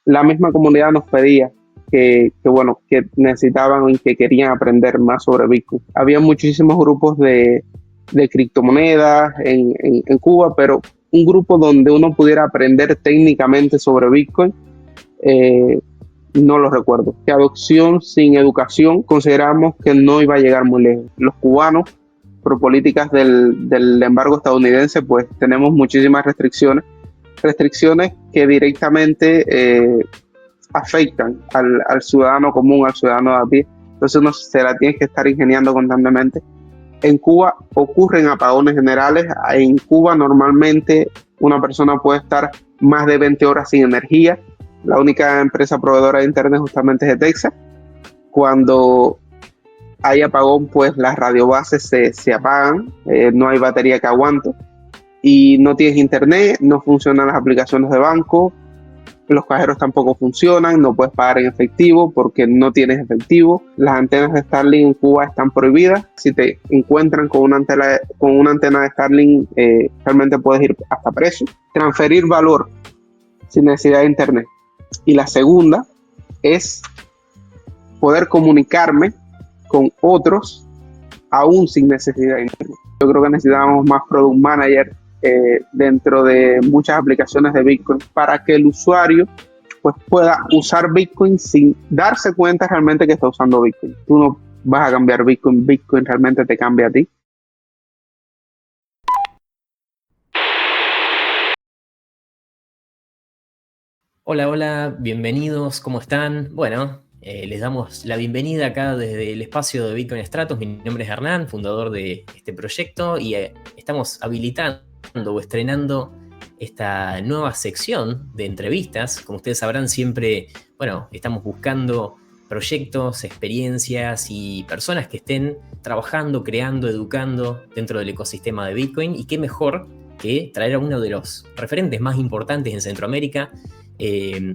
la misma comunidad nos pedía bueno, que necesitaban y que querían aprender más sobre Bitcoin. Había muchísimos grupos de criptomonedas en Cuba, pero un grupo donde uno pudiera aprender técnicamente sobre Bitcoin, eh, no lo recuerdo. Que adopción sin educación consideramos que no iba a llegar muy lejos. Los cubanos, por políticas del embargo estadounidense, pues tenemos muchísimas restricciones que directamente afectan al ciudadano común, al ciudadano de a pie. Entonces uno se la tiene que estar ingeniando constantemente. En Cuba ocurren apagones generales. En Cuba normalmente una persona puede estar más de 20 horas sin energía. La única empresa proveedora de internet justamente es de Texas. Cuando hay apagón, pues las radiobases se apagan, no hay batería que aguante y no tienes internet, no funcionan las aplicaciones de banco, los cajeros tampoco funcionan, no puedes pagar en efectivo porque no tienes efectivo. Las antenas de Starlink en Cuba están prohibidas. Si te encuentran con una antena de Starlink, realmente puedes ir hasta preso. Transferir valor sin necesidad de internet. Y la segunda es poder comunicarme con otros aún sin necesidad de internet. Yo creo que necesitamos más product manager dentro de muchas aplicaciones de Bitcoin para que el usuario pues pueda usar Bitcoin sin darse cuenta realmente que está usando Bitcoin. Tú no vas a cambiar Bitcoin, Bitcoin realmente te cambia a ti. Hola, hola, bienvenidos, ¿cómo están? Bueno, les damos la bienvenida acá desde el espacio de Bitcoin Stratos. Mi nombre es Hernán, fundador de este proyecto, y estamos habilitando o estrenando esta nueva sección de entrevistas. Como ustedes sabrán, siempre, bueno, estamos buscando proyectos, experiencias y personas que estén trabajando, creando, educando dentro del ecosistema de Bitcoin. Y qué mejor que traer a uno de los referentes más importantes en Centroamérica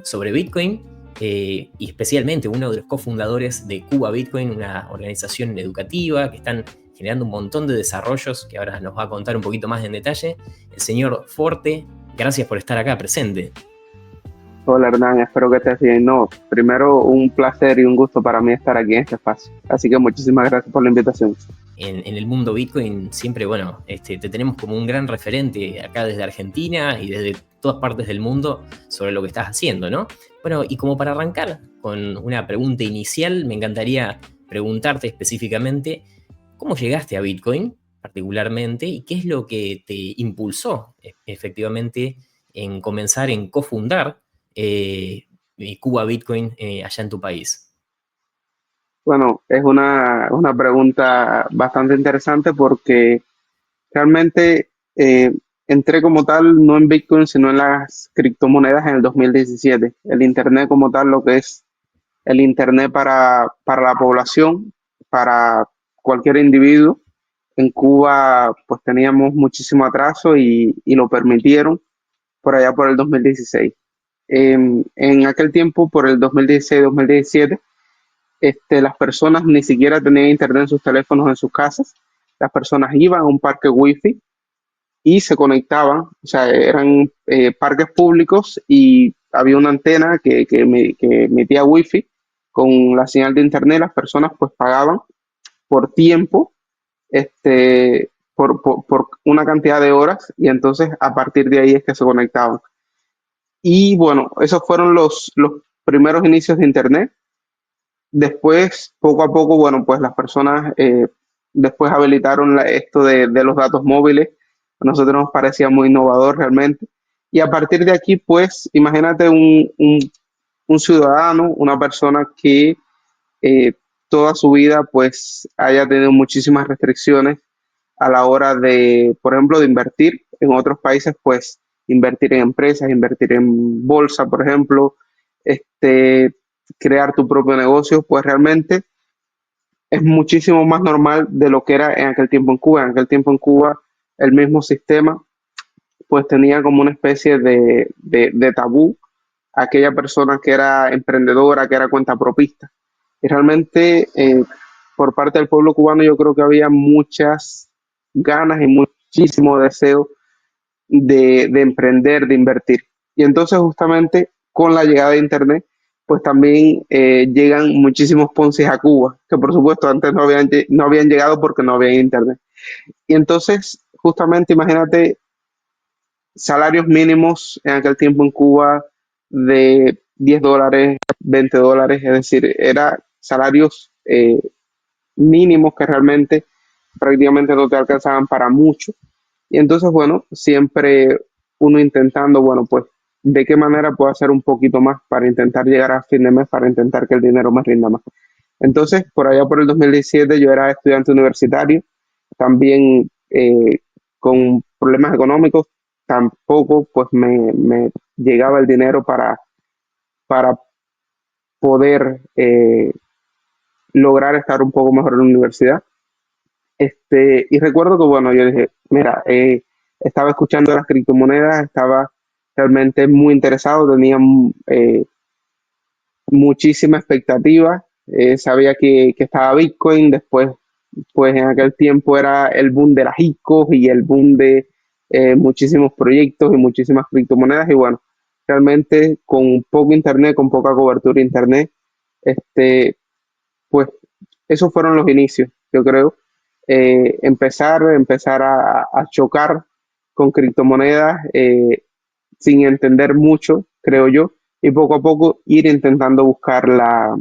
sobre Bitcoin, y especialmente uno de los cofundadores de Cuba Bitcoin, una organización educativa que están generando un montón de desarrollos que ahora nos va a contar un poquito más en detalle. El señor Forte, gracias por estar acá presente. Hola Hernán, espero que estés bien. No, primero un placer y un gusto para mí estar aquí en este espacio. Así que muchísimas gracias por la invitación. En el mundo Bitcoin siempre, bueno, te tenemos como un gran referente acá desde Argentina y desde todas partes del mundo sobre lo que estás haciendo, ¿no? Bueno, y como para arrancar con una pregunta inicial, me encantaría preguntarte específicamente cómo llegaste a Bitcoin particularmente y qué es lo que te impulsó efectivamente en comenzar, en cofundar Cuba Bitcoin allá en tu país. Bueno, es una pregunta bastante interesante porque realmente entré como tal no en Bitcoin, sino en las criptomonedas en el 2017. El Internet como tal, lo que es el Internet para la población, para cualquier individuo. En Cuba pues teníamos muchísimo atraso y lo permitieron por allá por el 2016. En aquel tiempo, por el 2016-2017, las personas ni siquiera tenían internet en sus teléfonos, en sus casas. Las personas iban a un parque wifi y se conectaban, o sea, eran parques públicos y había una antena que emitía wifi con la señal de internet. Las personas pues pagaban por tiempo, por una cantidad de horas y entonces a partir de ahí es que se conectaban. Y bueno, esos fueron los primeros inicios de internet. Después, poco a poco, bueno, pues las personas después habilitaron esto de los datos móviles. A nosotros nos parecía muy innovador realmente. Y a partir de aquí, pues, imagínate un ciudadano, una persona que eh, toda su vida, pues, haya tenido muchísimas restricciones a la hora de, por ejemplo, de invertir. En otros países, pues, invertir en empresas, invertir en bolsa, por ejemplo, este, crear tu propio negocio, pues realmente es muchísimo más normal de lo que era en aquel tiempo en Cuba. En aquel tiempo en Cuba, el mismo sistema, pues tenía como una especie de tabú a aquella persona que era emprendedora, que era cuentapropista. Y realmente, por parte del pueblo cubano, yo creo que había muchas ganas y muchísimo deseo de emprender, de invertir. Y entonces justamente con la llegada de Internet, pues también llegan muchísimos Ponzi a Cuba, que por supuesto antes no habían llegado porque no había Internet. Y entonces, justamente, imagínate salarios mínimos en aquel tiempo en Cuba de $10, $20, es decir, eran salarios mínimos que realmente prácticamente no te alcanzaban para mucho. Y entonces, bueno, siempre uno intentando, bueno, pues, ¿de qué manera puedo hacer un poquito más para intentar llegar a fin de mes, para intentar que el dinero me rinda más? Entonces, por allá por el 2017 yo era estudiante universitario, también con problemas económicos, tampoco pues me llegaba el dinero para poder lograr estar un poco mejor en la universidad. Y recuerdo que, bueno, yo dije, mira, estaba escuchando las criptomonedas, estaba realmente muy interesado, tenía muchísima expectativa, sabía que estaba Bitcoin, después, pues en aquel tiempo era el boom de las ICOs y el boom de muchísimos proyectos y muchísimas criptomonedas, y bueno, realmente con poco internet, con poca cobertura de internet, este, pues esos fueron los inicios, yo creo. Empezar a chocar con criptomonedas sin entender mucho, creo yo, y poco a poco ir intentando buscar la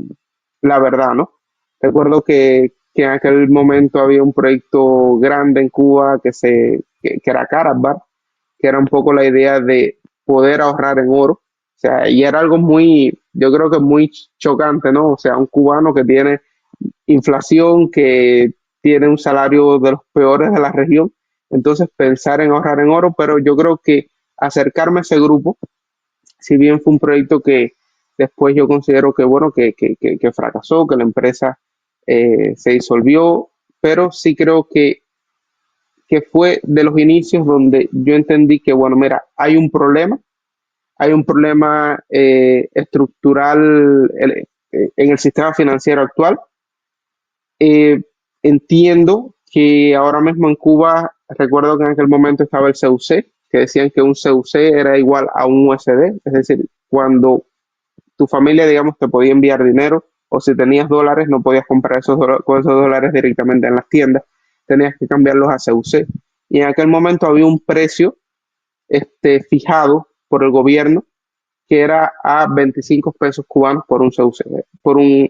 verdad, ¿no? Recuerdo que en aquel momento había un proyecto grande en Cuba que era Karatbar, que era un poco la idea de poder ahorrar en oro. O sea, y era algo muy, yo creo que muy chocante, ¿no? O sea, un cubano que tiene inflación, que tiene un salario de los peores de la región. Entonces, pensar en ahorrar en oro, pero yo creo que acercarme a ese grupo, si bien fue un proyecto que después yo considero que, bueno, que fracasó, que la empresa se disolvió, pero sí creo que fue de los inicios donde yo entendí que, bueno, mira, hay un problema estructural en el sistema financiero actual. Entiendo que ahora mismo en Cuba, recuerdo que en aquel momento estaba el CUC, que decían que un CUC era igual a un USD, es decir, cuando tu familia, digamos, te podía enviar dinero o si tenías dólares, no podías comprar con esos dólares directamente en las tiendas, tenías que cambiarlos a CUC. Y en aquel momento había un precio fijado por el gobierno que era a 25 pesos cubanos por un CUC,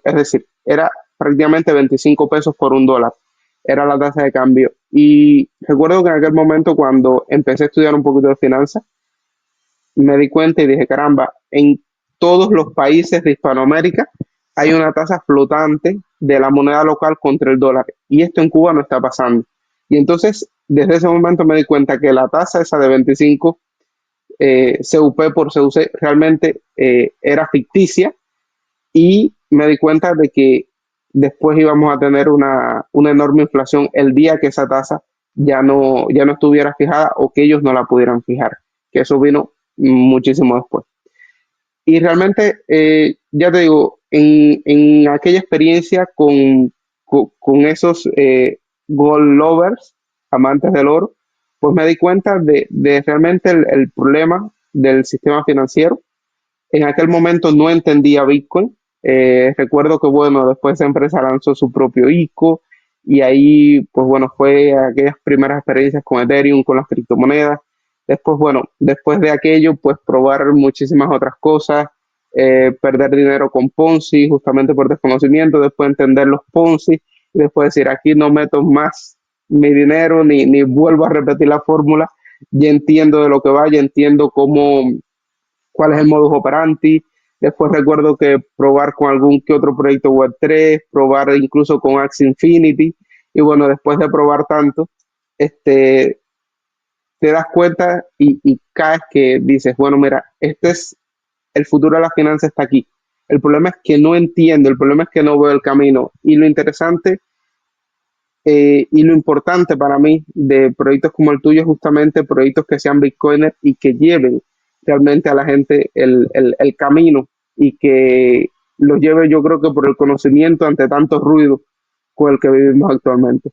es decir, era prácticamente 25 pesos por un dólar, era la tasa de cambio. Y recuerdo que en aquel momento cuando empecé a estudiar un poquito de finanzas, me di cuenta y dije, caramba, en todos los países de Hispanoamérica hay una tasa flotante de la moneda local contra el dólar. Y esto en Cuba no está pasando. Y entonces, desde ese momento me di cuenta que la tasa esa de 25 CUP por CUC realmente era ficticia y me di cuenta de que después íbamos a tener una enorme inflación el día que esa tasa ya no estuviera fijada o que ellos no la pudieran fijar, que eso vino muchísimo después. Y realmente, ya te digo, en aquella experiencia con esos gold lovers, amantes del oro, pues me di cuenta de realmente el problema del sistema financiero. En aquel momento no entendía Bitcoin. Recuerdo que, bueno, después esa empresa lanzó su propio ICO y ahí, pues bueno, fue aquellas primeras experiencias con Ethereum, con las criptomonedas. Después, bueno, después de aquello, pues probar muchísimas otras cosas, perder dinero con Ponzi, justamente por desconocimiento, después entender los Ponzi y después decir, aquí no meto más mi dinero ni vuelvo a repetir la fórmula, ya entiendo de lo que va, ya entiendo cuál es el modus operandi. Después recuerdo que probar con algún que otro proyecto Web3, probar incluso con Axie Infinity. Y bueno, después de probar tanto, este, te das cuenta y caes que dices, bueno, mira, este es el futuro de la finanza está aquí. El problema es que no entiendo, el problema es que no veo el camino. Y lo interesante y lo importante para mí de proyectos como el tuyo es justamente proyectos que sean Bitcoiners y que lleven realmente a la gente el camino y que los lleve yo creo que por el conocimiento ante tanto ruido con el que vivimos actualmente.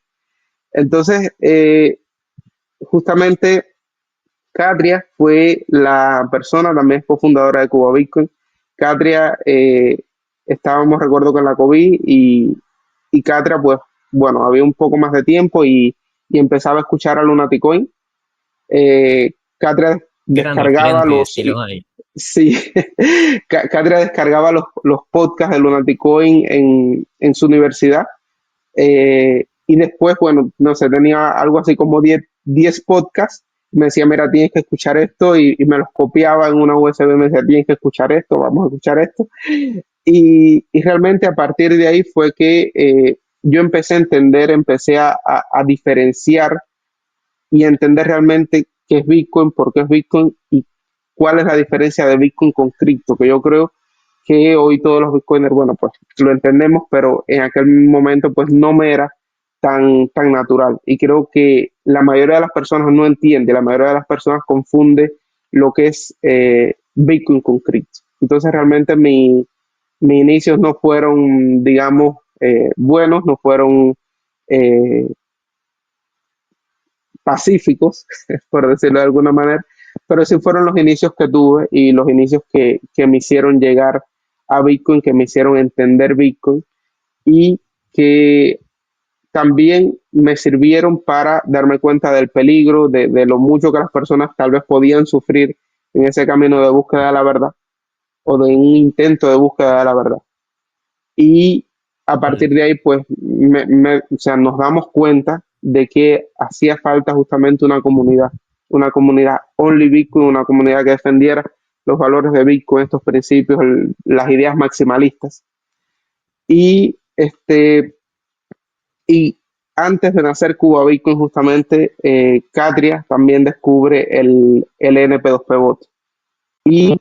Entonces, justamente Katria fue la persona, también cofundadora de Cuba Bitcoin, Katria, estábamos, recuerdo, con la COVID y Katria, pues, bueno, había un poco más de tiempo y empezaba a escuchar a Lunaticoin. Katria Gran descargaba referente, los, si lo hay. sí, Katria descargaba los podcasts de Lunaticoin en su universidad. Y después, bueno, no sé, tenía algo así como 10 podcasts. Me decía, mira, tienes que escuchar esto y me los copiaba en una USB. Me decía, tienes que escuchar esto, vamos a escuchar esto. Y realmente a partir de ahí fue que yo empecé a entender, empecé a diferenciar y entender realmente qué es Bitcoin, por qué es Bitcoin y cuál es la diferencia de Bitcoin con cripto, que yo creo que hoy todos los Bitcoiners, bueno, pues lo entendemos, pero en aquel momento pues no me era tan natural. Y creo que la mayoría de las personas no entiende, la mayoría de las personas confunde lo que es Bitcoin con cripto. Entonces realmente mis inicios no fueron, digamos, buenos, no fueron eh, pacíficos, por decirlo de alguna manera, pero sí fueron los inicios que tuve y los inicios que me hicieron llegar a Bitcoin, que me hicieron entender Bitcoin y que también me sirvieron para darme cuenta del peligro, de lo mucho que las personas tal vez podían sufrir en ese camino de búsqueda de la verdad o de un intento de búsqueda de la verdad. Y a partir de ahí, pues, o sea, nos damos cuenta de que hacía falta justamente una comunidad only Bitcoin, una comunidad que defendiera los valores de Bitcoin, estos principios, las ideas maximalistas. Y, y antes de nacer Cuba Bitcoin, justamente, Katria también descubre el LNP2P Bot. Y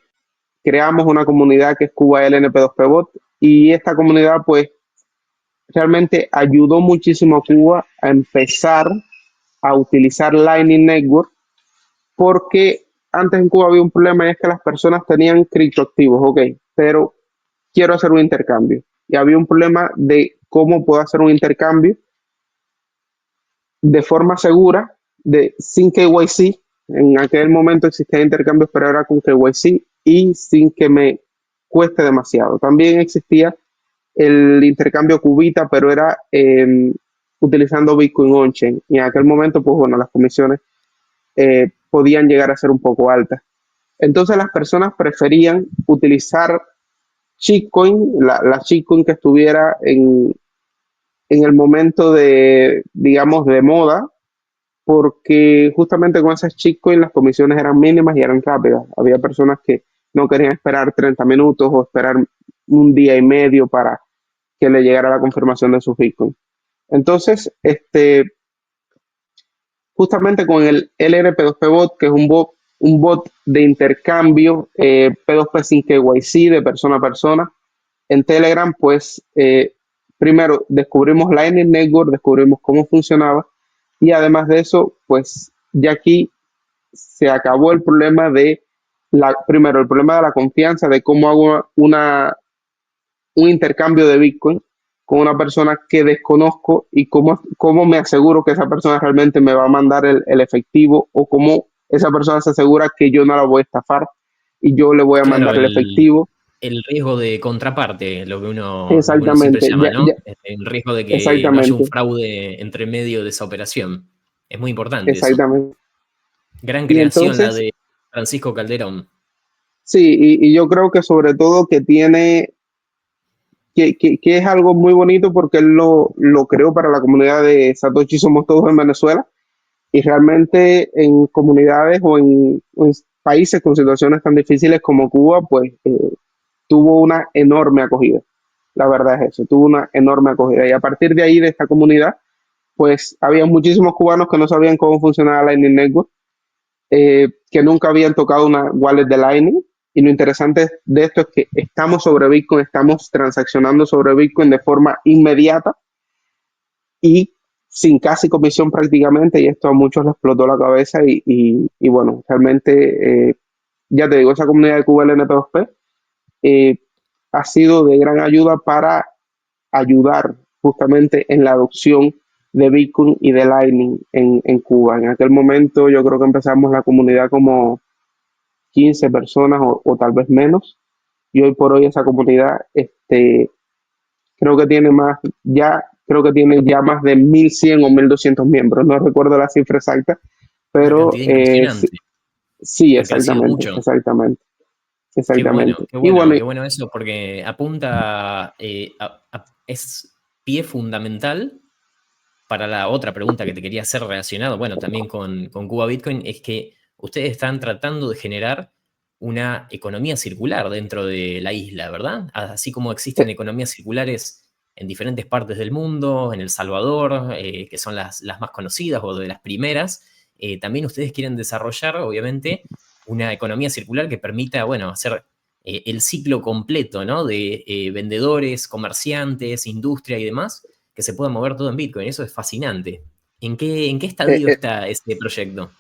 creamos una comunidad que es Cuba LNP2P Bot. Y esta comunidad, pues, realmente ayudó muchísimo a Cuba a empezar a utilizar Lightning Network porque antes en Cuba había un problema y es que las personas tenían criptoactivos, ok, pero quiero hacer un intercambio. Y había un problema de cómo puedo hacer un intercambio de forma segura, sin KYC. En aquel momento existían intercambios, pero era con KYC y sin que me cueste demasiado. También existía el intercambio cubita, pero era utilizando Bitcoin on-chain. Y en aquel momento, pues bueno, las comisiones podían llegar a ser un poco altas. Entonces las personas preferían utilizar shitcoin, la shitcoin que estuviera en el momento de, digamos, de moda, porque justamente con esas shitcoin las comisiones eran mínimas y eran rápidas. Había personas que no querían esperar 30 minutos o esperar un día y medio para que le llegara la confirmación de su Bitcoin. Entonces, justamente con el LRP2P bot, que es un bot de intercambio P2P sin KYC de persona a persona, en Telegram, pues primero descubrimos Lightning Network, descubrimos cómo funcionaba y además de eso, pues ya aquí se acabó el problema primero, el problema de la confianza, de cómo hago un intercambio de Bitcoin con una persona que desconozco y cómo me aseguro que esa persona realmente me va a mandar el efectivo o cómo esa persona se asegura que yo no la voy a estafar y yo le voy a Claro, mandar el efectivo. el riesgo de contraparte, lo que uno siempre Exactamente, llama, ¿no? El riesgo de que no haya un exactamente, fraude entre medio de esa operación. Es muy importante eso. exactamente. Gran Y creación la entonces, de Francisco Calderón. sí, y yo creo que sobre todo que que es algo muy bonito porque él lo creó para la comunidad de Satoshi Somos Todos en Venezuela. Y realmente en comunidades o en países con situaciones tan difíciles como Cuba, pues tuvo una enorme acogida. La verdad es eso, tuvo una enorme acogida. Y a partir de ahí, de esta comunidad, pues había muchísimos cubanos que no sabían cómo funcionaba Lightning Network, que nunca habían tocado una wallet de Lightning. Y lo interesante de esto es que estamos sobre Bitcoin, estamos transaccionando sobre Bitcoin de forma inmediata y sin casi comisión prácticamente, y esto a muchos les explotó la cabeza y bueno, realmente, ya te digo, esa comunidad de Cuba LNP2P eh, ha sido de gran ayuda para ayudar justamente en la adopción de Bitcoin y de Lightning en Cuba. En aquel momento yo creo que empezamos la comunidad como 15 personas o tal vez menos, y hoy por hoy esa comunidad creo que tiene creo que tiene ya más de 1.100 o 1.200 miembros, no recuerdo la cifra exacta, Una pero cantidad sí, impresionante. sí, Han crecido exactamente, mucho. exactamente, exactamente. Y bueno, Qué bueno eso, porque apunta, es pie fundamental para la otra pregunta que te quería hacer relacionado, bueno, también con Cuba Bitcoin, es que ustedes están tratando de generar una economía circular dentro de la isla, ¿verdad? Así como existen economías circulares en diferentes partes del mundo, en El Salvador, que son las más conocidas o de las primeras, también ustedes quieren desarrollar, obviamente, una economía circular que permita, bueno, hacer el ciclo completo, ¿no? De vendedores, comerciantes, industria y demás, que se pueda mover todo en Bitcoin. Eso es fascinante. En qué eh, estadio eh, está este proyecto?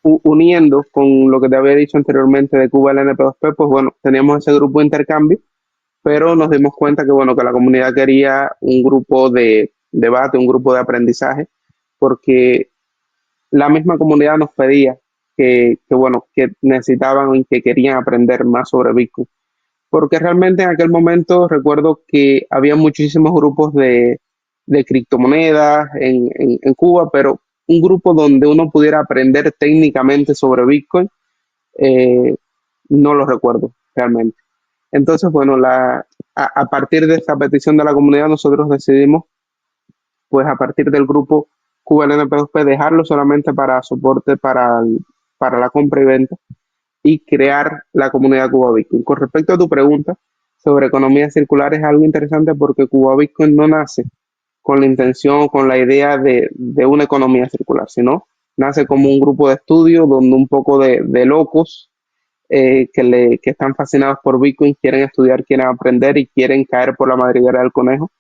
uniendo con lo que te había dicho anteriormente de Cuba al NP2P, pues bueno, teníamos ese grupo de intercambio, pero nos dimos cuenta que bueno, que la comunidad quería un grupo de debate, un grupo de aprendizaje, porque la misma comunidad nos pedía bueno, que necesitaban y que querían aprender más sobre Bitcoin. Porque realmente en aquel momento recuerdo que había muchísimos grupos de criptomonedas en Cuba, pero un grupo donde uno pudiera aprender técnicamente sobre Bitcoin, eh, no lo recuerdo realmente. Entonces, bueno, a partir de esta petición de la comunidad, nosotros decidimos, pues a partir del grupo Cuba LNP2P, dejarlo solamente para soporte para la compra y venta y crear la comunidad Cuba Bitcoin. Con respecto a tu pregunta sobre economía circular, es algo interesante porque Cuba Bitcoin no nace con la intención, con la idea de una economía circular, sino nace como un grupo de estudio donde un poco de locos que están fascinados por Bitcoin quieren estudiar, quieren aprender y quieren caer por la madriguera del conejo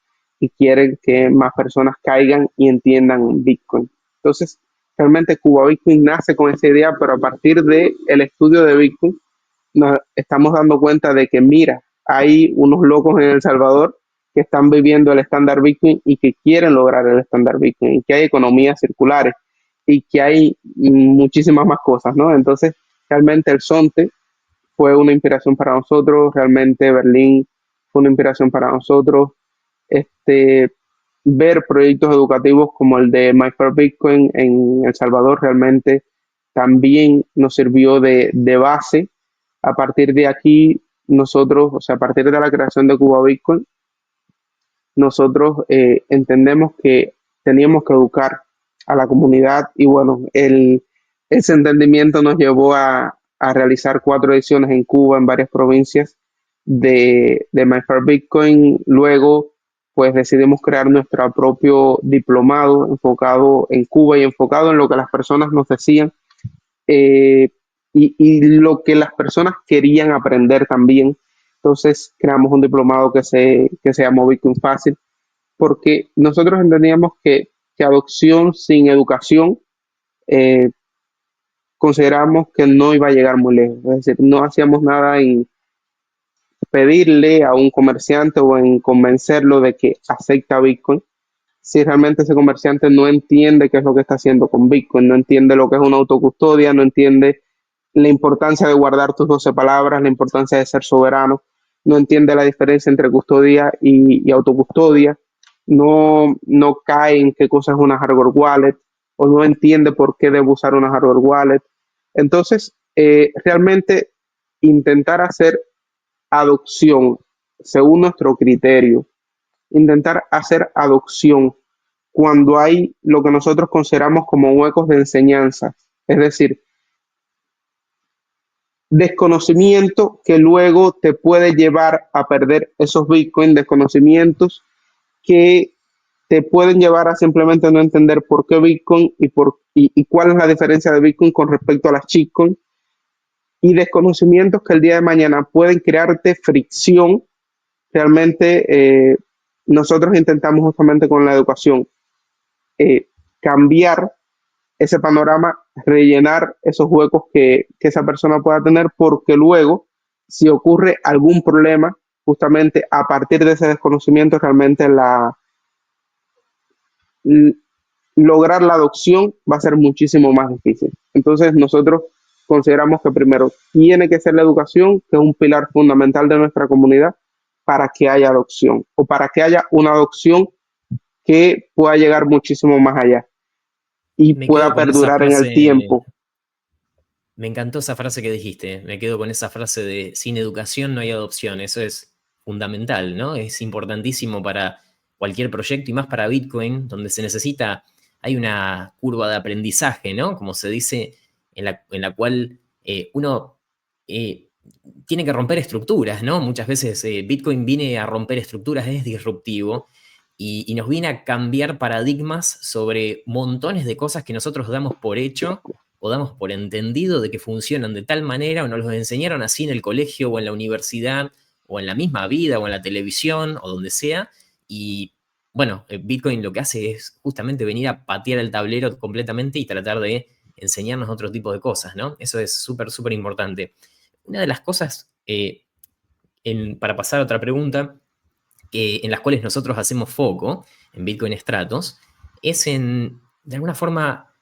y quieren que más personas caigan y entiendan Bitcoin. Entonces, realmente Cuba Bitcoin nace con esa idea, pero a partir del estudio de Bitcoin nos estamos dando cuenta de que, mira, hay unos locos en El Salvador que están viviendo el estándar Bitcoin y que quieren lograr el estándar Bitcoin, y que hay economías circulares y que hay muchísimas más cosas, ¿no? Entonces, realmente el Sonte fue una inspiración para nosotros, realmente Berlín fue una inspiración para nosotros. Este, ver proyectos educativos como el de My Fair Bitcoin en El Salvador realmente también nos sirvió de base. A partir de aquí, nosotros, o sea, a partir de la creación de Cuba Bitcoin, nosotros entendemos que teníamos que educar a la comunidad y bueno, ese entendimiento nos llevó a realizar 4 ediciones en Cuba, en varias provincias de My Fair Bitcoin. Luego, pues decidimos crear nuestro propio diplomado enfocado en Cuba y enfocado en lo que las personas nos decían eh, y lo que las personas querían aprender también. Entonces creamos un diplomado que se llamó Bitcoin Fácil, porque nosotros entendíamos que adopción sin educación eh, consideramos que no iba a llegar muy lejos. Es decir, no hacíamos nada en pedirle a un comerciante o en convencerlo de que acepta Bitcoin si realmente ese comerciante no entiende qué es lo que está haciendo con Bitcoin, no entiende lo que es una autocustodia, no entiende la importancia de guardar tus 12 palabras, la importancia de ser soberano, no entiende la diferencia entre custodia y autocustodia, no cae en qué cosa es una hardware wallet o no entiende por qué debe usar una hardware wallet. Entonces, realmente intentar hacer adopción según nuestro criterio, intentar hacer adopción cuando hay lo que nosotros consideramos como huecos de enseñanza, es decir, desconocimiento que luego te puede llevar a perder esos bitcoins, desconocimientos que te pueden llevar a simplemente no entender por qué Bitcoin y cuál es la diferencia de Bitcoin con respecto a las shitcoins y desconocimientos que el día de mañana pueden crearte fricción. Realmente nosotros intentamos justamente con la educación eh, cambiar ese panorama, rellenar esos huecos que esa persona pueda tener, porque luego, si ocurre algún problema, justamente a partir de ese desconocimiento, realmente lograr la adopción va a ser muchísimo más difícil. Entonces, nosotros consideramos que primero tiene que ser la educación, que es un pilar fundamental de nuestra comunidad, para que haya adopción o para que haya una adopción que pueda llegar muchísimo más allá y Me quedo pueda con esa perdurar en el frase. tiempo. Me encantó esa frase que dijiste. Me quedo con esa frase de sin educación no hay adopción. Eso es fundamental, ¿no? Es importantísimo para cualquier proyecto y más para Bitcoin, donde se necesita, hay una curva de aprendizaje, ¿no? Como se dice, en la cual uno eh, tiene que romper estructuras, ¿no? Muchas veces Bitcoin viene a romper estructuras, es disruptivo y nos viene a cambiar paradigmas sobre montones de cosas que nosotros damos por hecho o damos por entendido de que funcionan de tal manera o nos los enseñaron así en el colegio o en la universidad o en la misma vida o en la televisión o donde sea. Y bueno, Bitcoin lo que hace es justamente venir a patear el tablero completamente y tratar de enseñarnos otro tipo de cosas, ¿no? Eso es súper, súper importante. Una de las cosas, para pasar a otra pregunta, en las cuales nosotros hacemos foco en Bitcoin Stratos, es en, de alguna forma,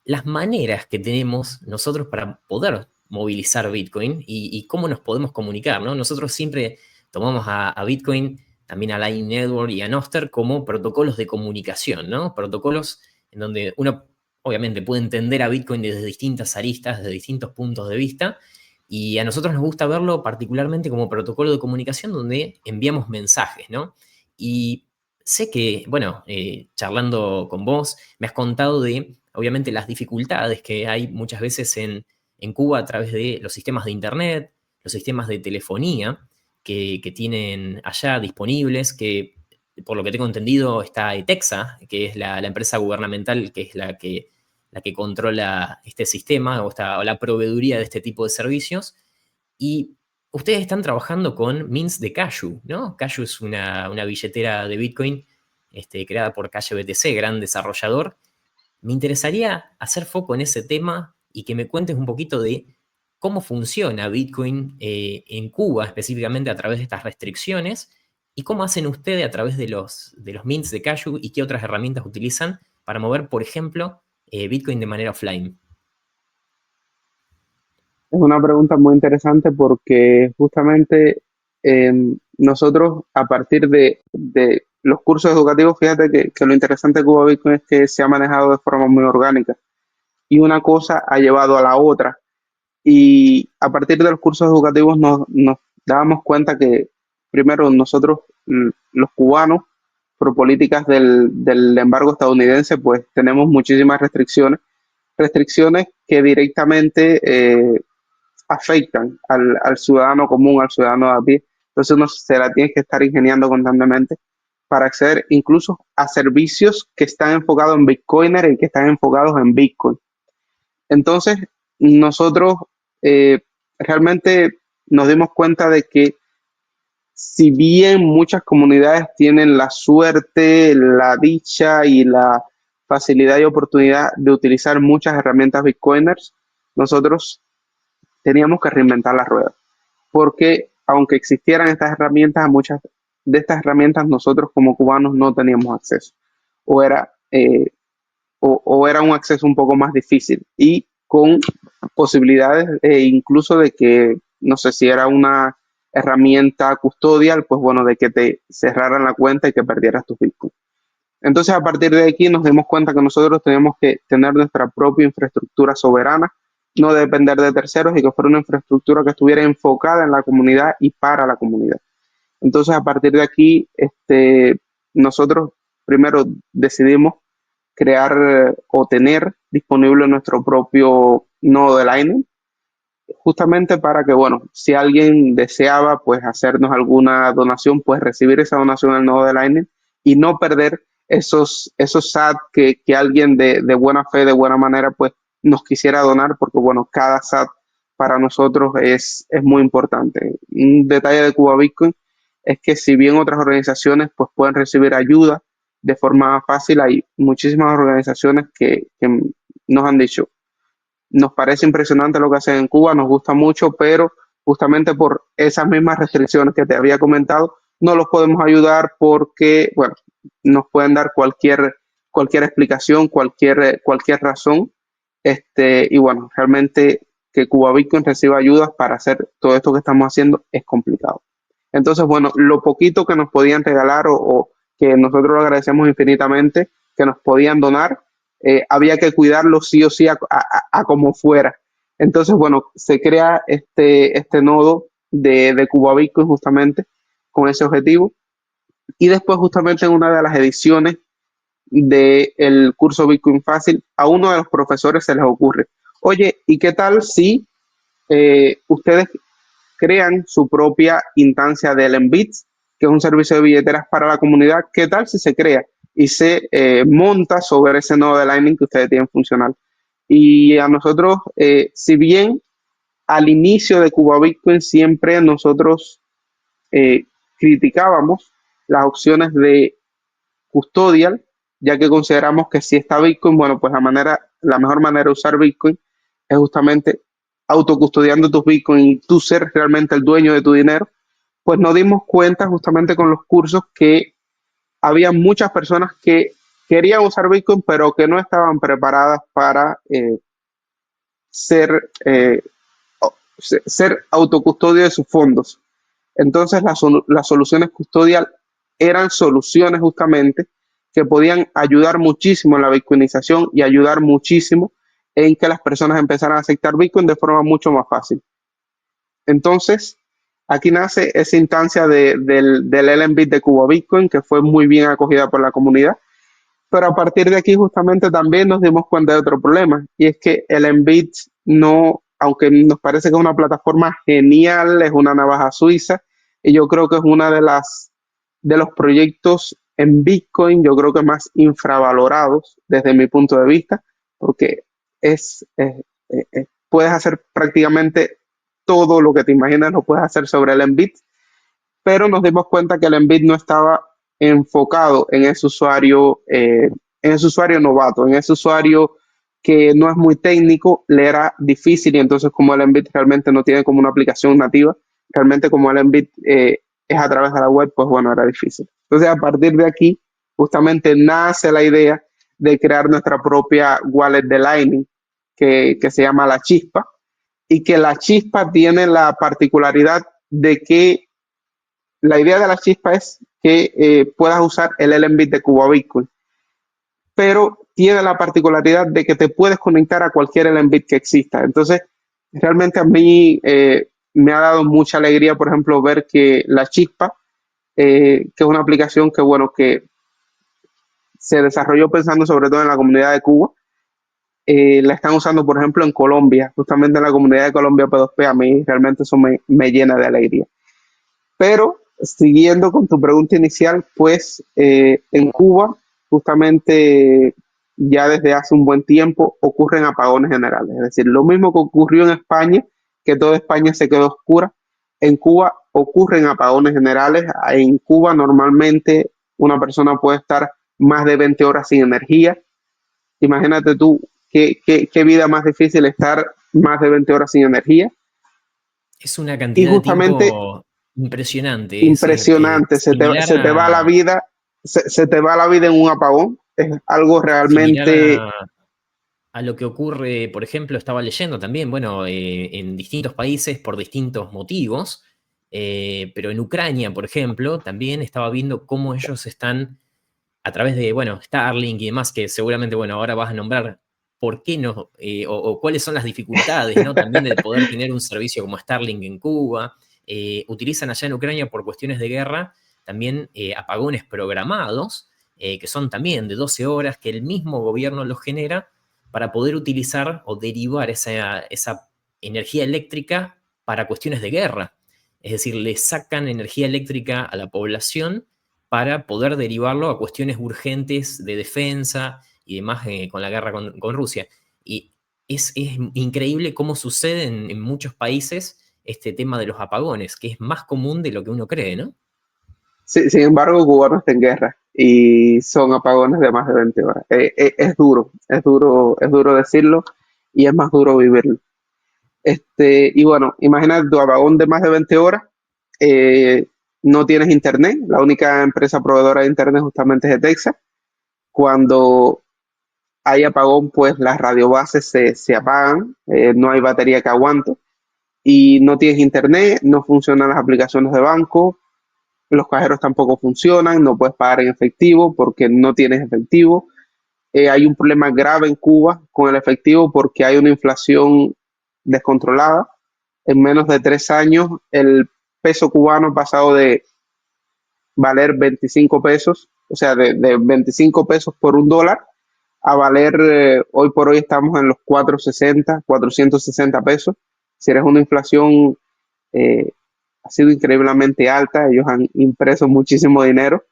las maneras que tenemos nosotros para poder movilizar Bitcoin y cómo nos podemos comunicar, ¿no? Nosotros siempre tomamos a Bitcoin, también a Lightning Network y a Nostr como protocolos de comunicación, ¿no? Protocolos en donde uno obviamente puede entender a Bitcoin desde distintas aristas, desde distintos puntos de vista, y a nosotros nos gusta verlo particularmente como protocolo de comunicación donde enviamos mensajes, ¿no? Y sé que, bueno, charlando con vos, me has contado de, obviamente, las dificultades que hay muchas veces en Cuba a través de los sistemas de Internet, los sistemas de telefonía que tienen allá disponibles, que por lo que tengo entendido está ETEXA, que es la empresa gubernamental que es la que controla este sistema o la proveeduría de este tipo de servicios. Y ustedes están trabajando con Mint de Cashu, ¿no? Cashu es una billetera de Bitcoin creada por Calle BTC, gran desarrollador. Me interesaría hacer foco en ese tema y que me cuentes un poquito de cómo funciona Bitcoin en Cuba, específicamente a través de estas restricciones, y cómo hacen ustedes a través de los mints de Cashu y qué otras herramientas utilizan para mover, por ejemplo, Bitcoin de manera offline. Es una pregunta muy interesante porque justamente nosotros a partir de los cursos educativos, fíjate que lo interesante de Cuba Bitcoin es que se ha manejado de forma muy orgánica y una cosa ha llevado a la otra. Y a partir de los cursos educativos nos dábamos cuenta que primero nosotros, los cubanos, por políticas del embargo estadounidense, pues tenemos muchísimas restricciones que directamente afectan al ciudadano común, al ciudadano de a pie. Entonces uno se la tiene que estar ingeniando constantemente para acceder incluso a servicios que están enfocados en Bitcoiner y que están enfocados en Bitcoin. Entonces, nosotros realmente nos dimos cuenta de que si bien muchas comunidades tienen la suerte, la dicha y la facilidad y oportunidad de utilizar muchas herramientas Bitcoiners, nosotros teníamos que reinventar la rueda, porque aunque existieran estas herramientas, a muchas de estas herramientas nosotros como cubanos no teníamos acceso, o era, o era un acceso un poco más difícil y con posibilidades incluso de que, no sé si era una herramienta custodial, pues bueno, de que te cerraran la cuenta y que perdieras tus bitcoins. Entonces, a partir de aquí nos dimos cuenta que nosotros teníamos que tener nuestra propia infraestructura soberana, no depender de terceros y que fuera una infraestructura que estuviera enfocada en la comunidad y para la comunidad. Entonces, a partir de aquí, nosotros primero decidimos crear o tener disponible nuestro propio nodo de Lightning, justamente para que, bueno, si alguien deseaba pues hacernos alguna donación, pues recibir esa donación en el nodo de Lightning y no perder esos SAT que alguien de buena fe, de buena manera, pues nos quisiera donar, porque bueno, cada SAT para nosotros es muy importante. Un detalle de Cuba Bitcoin es que si bien otras organizaciones pues pueden recibir ayuda de forma fácil, hay muchísimas organizaciones que nos han dicho, nos parece impresionante lo que hacen en Cuba, nos gusta mucho, pero justamente por esas mismas restricciones que te había comentado, no los podemos ayudar porque, bueno, nos pueden dar cualquier explicación, cualquier razón. Y bueno, realmente que Cuba Bitcoin reciba ayudas para hacer todo esto que estamos haciendo es complicado. Entonces, bueno, lo poquito que nos podían regalar o que nosotros lo agradecemos infinitamente, que nos podían donar, había que cuidarlo sí o sí a como fuera. Entonces, bueno, se crea este nodo de Cuba Bitcoin justamente con ese objetivo. Y después, justamente en una de las ediciones del curso Bitcoin Fácil, a uno de los profesores se les ocurre, oye, ¿y qué tal si ustedes crean su propia instancia de LNBits, que es un servicio de billeteras para la comunidad? ¿Qué tal si se crea y se monta sobre ese nodo de Lightning que ustedes tienen funcional? Y a nosotros, si bien al inicio de Cuba Bitcoin siempre nosotros eh, criticábamos las opciones de custodial, ya que consideramos que si está Bitcoin, bueno, pues la mejor manera de usar Bitcoin es justamente autocustodiando tus Bitcoin y tú ser realmente el dueño de tu dinero. Pues nos dimos cuenta justamente con los cursos que había muchas personas que querían usar Bitcoin, pero que no estaban preparadas para ser, ser autocustodio de sus fondos. Entonces, las soluciones custodial eran soluciones justamente que podían ayudar muchísimo en la bitcoinización y ayudar muchísimo en que las personas empezaran a aceptar Bitcoin de forma mucho más fácil. Entonces, aquí nace esa instancia del LNBit de Cuba Bitcoin, que fue muy bien acogida por la comunidad. Pero a partir de aquí justamente también nos dimos cuenta de otro problema, y es que el Embit no, aunque nos parece que es una plataforma genial, es una navaja suiza, y yo creo que es una de los proyectos en Bitcoin, yo creo que más infravalorados desde mi punto de vista, porque puedes hacer prácticamente todo lo que te imaginas, lo puedes hacer sobre el Embit, pero nos dimos cuenta que el Embit no estaba enfocado en ese usuario novato, en ese usuario que no es muy técnico, le era difícil, y entonces como el Embit realmente no tiene como una aplicación nativa, realmente como el Embit es a través de la web, pues bueno, era difícil. Entonces a partir de aquí justamente nace la idea de crear nuestra propia wallet de Lightning que se llama La Chispa, y que La Chispa tiene la particularidad de que la idea de La Chispa es que puedas usar el LNBit de Cuba Bitcoin, pero tiene la particularidad de que te puedes conectar a cualquier LNBit que exista. Entonces, realmente a mí me ha dado mucha alegría, por ejemplo, ver que La Chispa, que es una aplicación que, bueno, que se desarrolló pensando sobre todo en la comunidad de Cuba, la están usando, por ejemplo, en Colombia, justamente en la comunidad de Colombia P2P. A mí realmente eso me llena de alegría. Pero siguiendo con tu pregunta inicial, pues en Cuba, justamente ya desde hace un buen tiempo ocurren apagones generales. Es decir, lo mismo que ocurrió en España, que toda España se quedó oscura, en Cuba ocurren apagones generales. En Cuba normalmente una persona puede estar más de 20 horas sin energía. Imagínate tú qué vida más difícil estar más de 20 horas sin energía. Es una Y cantidad de justamente tiempo impresionante. impresionante, Similar se te va la a, vida, se te va la vida en un apagón, es algo similar realmente, a lo que ocurre, por ejemplo, estaba leyendo también, bueno, en distintos países por distintos motivos, pero en Ucrania, por ejemplo, también estaba viendo cómo ellos están a través de, bueno, Starlink y demás, que seguramente, bueno, ahora vas a nombrar por qué no, o cuáles son las dificultades, ¿no? También de poder tener un servicio como Starlink en Cuba. Utilizan allá en Ucrania por cuestiones de guerra también apagones programados, que son también de 12 horas, que el mismo gobierno los genera para poder utilizar o derivar esa energía eléctrica para cuestiones de guerra. Es decir, le sacan energía eléctrica a la población para poder derivarlo a cuestiones urgentes de defensa y demás con la guerra con Rusia. Y es increíble cómo sucede en muchos países este tema de los apagones, que es más común de lo que uno cree, ¿no? sin embargo, Cuba no está en guerra y son apagones de más de 20 horas. Es duro, es duro decirlo y es más duro vivirlo. Y bueno, imagínate tu apagón de más de 20 horas, eh, no tienes internet, la única empresa proveedora de internet justamente es de Texas. Cuando hay apagón, pues las radiobases se apagan, no hay batería que aguante y no tienes internet, no funcionan las aplicaciones de banco, los cajeros tampoco funcionan, no puedes pagar en efectivo porque no tienes efectivo. Hay un problema grave en Cuba con el efectivo porque hay una inflación descontrolada. En menos de 3 años, el peso cubano ha pasado de valer 25 pesos, o sea, de 25 pesos por $1, a valer, hoy por hoy estamos en los 460 pesos. Si eres una inflación, eh, ha sido increíblemente alta, ellos han impreso muchísimo dinero.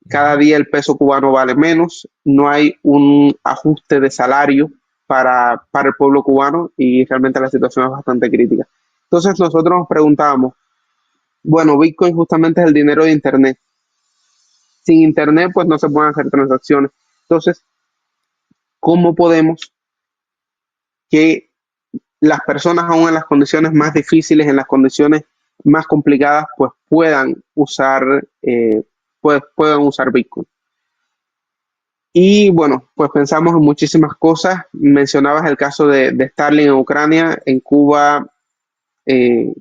Cada día el peso cubano vale menos, no hay un ajuste de salario para el pueblo cubano y realmente la situación es bastante crítica. Entonces nosotros nos preguntábamos, bueno, Bitcoin justamente es el dinero de Internet. Sin Internet pues no se pueden hacer transacciones. Entonces, ¿cómo podemos que las personas aún en las condiciones más difíciles, en las condiciones más complicadas, pues puedan usar Bitcoin? Y bueno, pues pensamos en muchísimas cosas. Mencionabas el caso de Starlink en Ucrania, en Cuba, eh,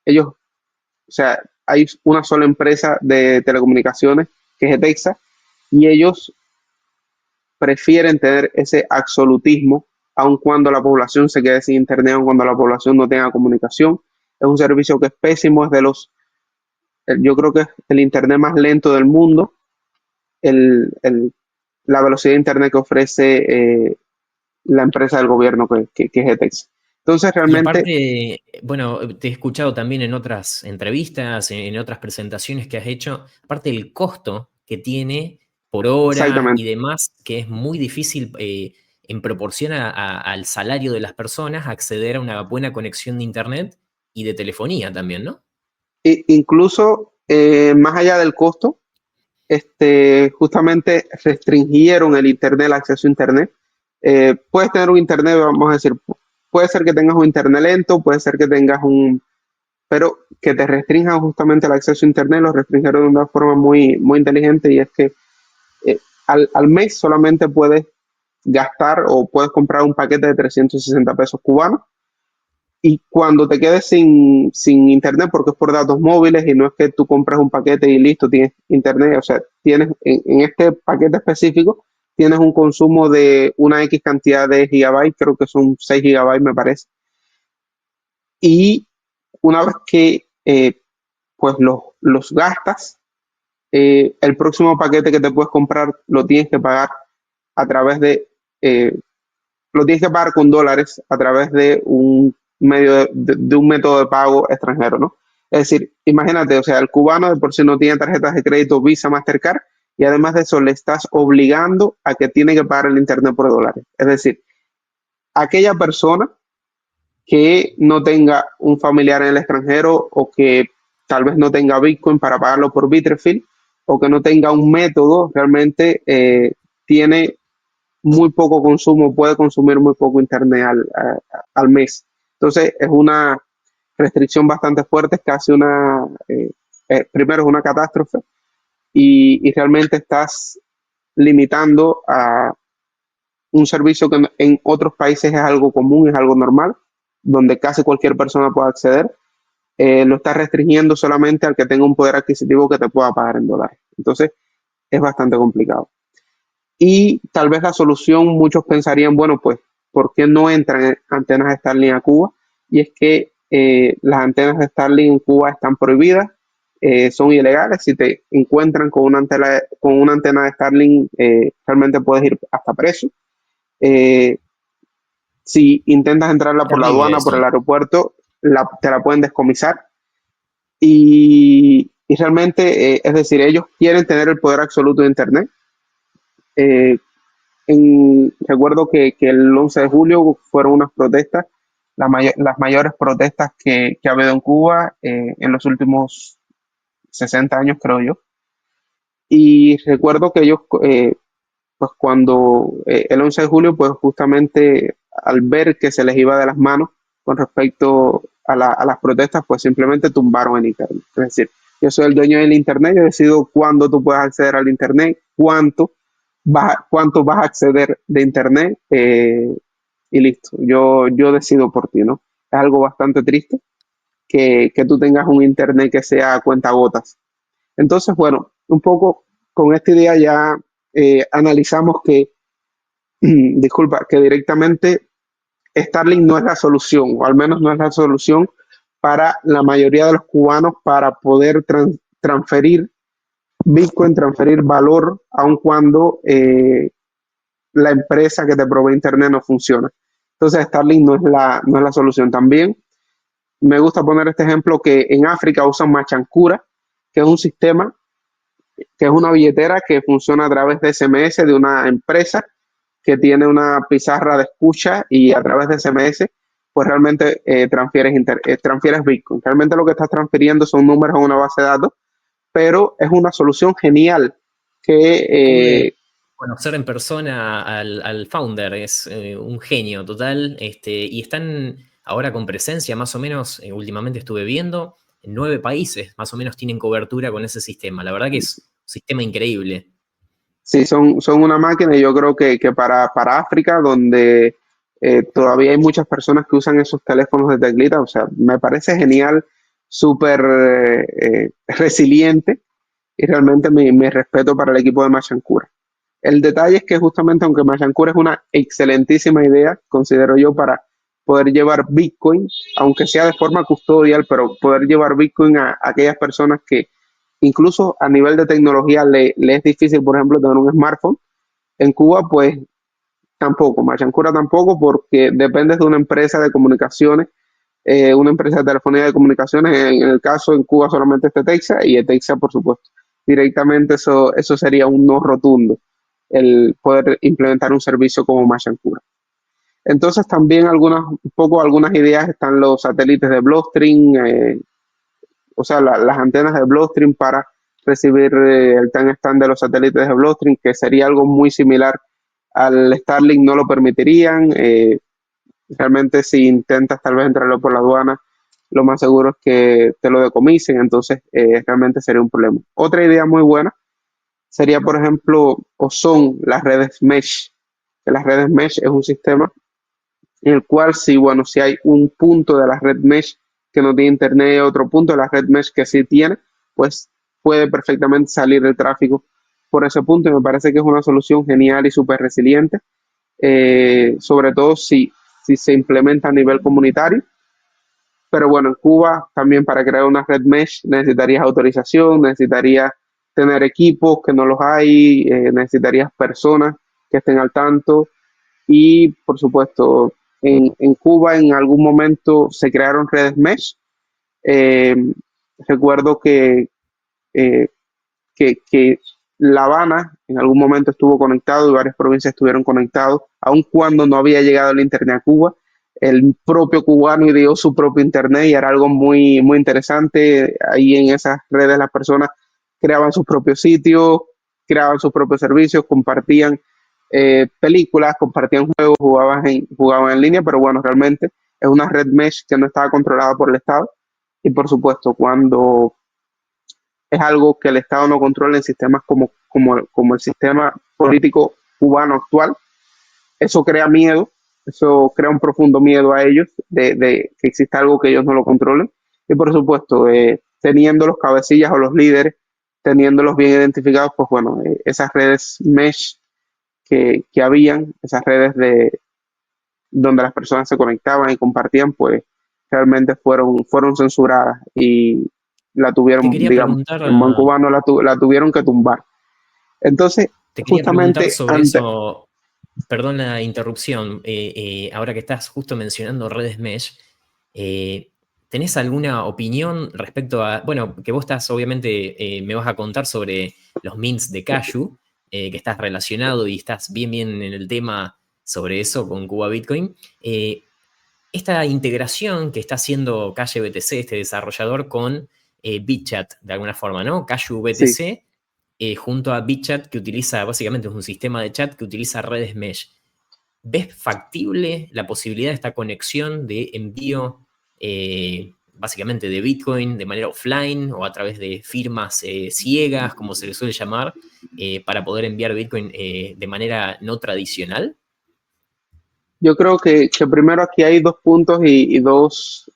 ellos, o sea, hay una sola empresa de telecomunicaciones que es Etexa, y ellos prefieren tener ese absolutismo, aun cuando la población se quede sin internet, aun cuando la población no tenga comunicación. Es un servicio que es pésimo, yo creo que es el internet más lento del mundo, el, el- la velocidad de internet que ofrece la empresa del gobierno que es ETEX. Entonces, Y realmente, aparte, bueno, te he escuchado también en otras entrevistas, en otras presentaciones que has hecho, aparte del costo que tiene por hora y exactamente. demás, que es muy difícil en proporción al salario de las personas acceder a una buena conexión de internet y de telefonía también, ¿no? Incluso más allá del costo, justamente restringieron el internet, el acceso a internet. Puedes tener un internet, vamos a decir, puede ser que tengas un internet lento, puede ser que tengas pero que te restrinjan justamente el acceso a internet, lo restringieron de una forma muy, muy inteligente y es que al mes solamente puedes gastar o puedes comprar un paquete de 360 pesos cubanos y cuando te quedes sin internet, porque es por datos móviles y no es que tú compras un paquete y listo, tienes internet, o sea, tienes en este paquete específico, tienes un consumo de una X cantidad de gigabytes, creo que son 6 gigabytes me parece, y una vez que pues los gastas, el próximo paquete que te puedes comprar lo tienes que pagar a través eh, lo tienes que pagar con dólares a través de un de un método de pago extranjero, ¿no? Es decir, imagínate, o sea, el cubano de por sí no tiene tarjetas de crédito Visa, Mastercard, y además de eso le estás obligando a que tiene que pagar el internet por dólares. Es decir, aquella persona que no tenga un familiar en el extranjero o que tal vez no tenga Bitcoin para pagarlo por Bitrefill o que no tenga un método, realmente tiene muy poco consumo, puede consumir muy poco internet al mes. Entonces es una restricción bastante fuerte, es casi primero es una catástrofe y realmente estás limitando a un servicio que en otros países es algo común, es algo normal, donde casi cualquier persona puede acceder. Lo estás restringiendo solamente al que tenga un poder adquisitivo que te pueda pagar en dólares. Entonces es bastante complicado. Y tal vez la solución, muchos pensarían, bueno, pues, ¿por qué no entran antenas de Starlink a Cuba? Y es que las antenas de Starlink en Cuba están prohibidas, son ilegales. Si te encuentran con una antena de Starlink, realmente puedes ir hasta preso. Eh, si intentas entrarla por la Terrible aduana, por el eso. aeropuerto, te la pueden descomisar. Y realmente, es decir, ellos quieren tener el poder absoluto de Internet. Eh, recuerdo que el 11 de julio fueron unas protestas, las mayores protestas que ha habido en Cuba en los últimos 60 años, creo yo. Y recuerdo que ellos, pues cuando el 11 de julio, pues justamente al ver que se les iba de las manos con respecto a las protestas, pues simplemente tumbaron el Internet. Es decir, yo soy el dueño del Internet, yo decido cuándo tú puedes acceder al Internet, cuánto, cuánto vas a acceder de internet y listo. Yo decido por ti, ¿no? Es algo bastante triste que tú tengas un internet que sea a cuentagotas. Entonces, bueno, un poco con esta idea ya analizamos que, disculpa, que directamente Starlink no es la solución, o al menos no es la solución para la mayoría de los cubanos para poder transferir Bitcoin, transferir valor, aun cuando la empresa que te provee Internet no funciona. Entonces, Starlink no es la solución. También me gusta poner este ejemplo que en África usan Machancura, que es un sistema, que es una billetera que funciona a través de SMS de una empresa que tiene una pizarra de escucha y a través de SMS, pues realmente transfieres Bitcoin. Realmente lo que estás transfiriendo son números a una base de datos, pero es una solución genial que Pude conocer en persona al founder, es un genio total, y están ahora con presencia, más o menos, últimamente estuve viendo, en 9 países, más o menos tienen cobertura con ese sistema. La verdad que es un sistema increíble. sí son una máquina y yo creo que para África, donde todavía hay muchas personas que usan esos teléfonos de teclita, o sea, me parece genial, súper resiliente y realmente mi respeto para el equipo de Machancura. El detalle es que justamente aunque Machancura es una excelentísima idea, considero yo, para poder llevar Bitcoin, aunque sea de forma custodial, pero poder llevar Bitcoin a aquellas personas que incluso a nivel de tecnología le es difícil, por ejemplo, tener un smartphone. En Cuba, pues tampoco, Machancura tampoco, porque dependes de una empresa de comunicaciones, una empresa de telefonía de comunicaciones. En el caso en Cuba solamente este Texas y el Texas, por supuesto. Directamente eso sería un no rotundo, el poder implementar un servicio como Machancura. Entonces también algunas ideas están los satélites de Blockstream, o sea, las antenas de Blockstream para recibir el tan stand de los satélites de Blockstream, que sería algo muy similar al Starlink, no lo permitirían. Realmente si intentas tal vez entrarlo por la aduana, lo más seguro es que te lo decomisen, entonces realmente sería un problema. Otra idea muy buena sería, por ejemplo, o son las redes mesh. Que las redes mesh es un sistema en el cual si, bueno, si hay un punto de la red mesh que no tiene internet y otro punto de la red mesh que sí tiene, pues puede perfectamente salir el tráfico por ese punto y me parece que es una solución genial y súper resiliente, sobre todo si se implementa a nivel comunitario. Pero bueno, en Cuba también para crear una red mesh necesitarías autorización, necesitarías tener equipos que no los hay, necesitarías personas que estén al tanto y por supuesto en Cuba en algún momento se crearon redes mesh. Eh, recuerdo eh, que La Habana en algún momento estuvo conectado y varias provincias estuvieron conectados, aun cuando no había llegado el internet a Cuba. El propio cubano ideó su propio internet y era algo muy, muy interesante. Ahí en esas redes las personas creaban sus propios sitios, creaban sus propios servicios, compartían películas, compartían juegos, jugaban en línea, pero bueno, realmente es una red mesh que no estaba controlada por el Estado. Y por supuesto, cuando es algo que el Estado no controla en sistemas como el sistema político cubano actual. Eso crea miedo, eso crea un profundo miedo a ellos de que exista algo que ellos no lo controlen. Y por supuesto, teniendo los cabecillas o los líderes, teniéndolos bien identificados, pues bueno, esas redes mesh que habían, esas redes donde las personas se conectaban y compartían, pues realmente fueron censuradas y la Te tuvieron, quería digamos, preguntar, en buen cubano la tuvieron que tumbar. Entonces, te quería preguntar justamente sobre antes, eso, perdón la interrupción, ahora que estás justo mencionando redes mesh, eh, ¿tenés alguna opinión respecto a, bueno, que vos estás, obviamente, me vas a contar sobre los mints de Cashew, que estás relacionado y estás bien, bien en el tema sobre eso con Cuba Bitcoin? Esta integración que está haciendo Calle BTC, este desarrollador, con BitChat, de alguna forma, ¿no? Cashew sí, BTC junto a BitChat, que utiliza, básicamente es un sistema de chat que utiliza redes mesh. ¿Ves factible la posibilidad de esta conexión de envío básicamente de Bitcoin de manera offline o a través de firmas ciegas, como se le suele llamar, para poder enviar Bitcoin de manera no tradicional? Yo creo que primero aquí hay dos puntos y dos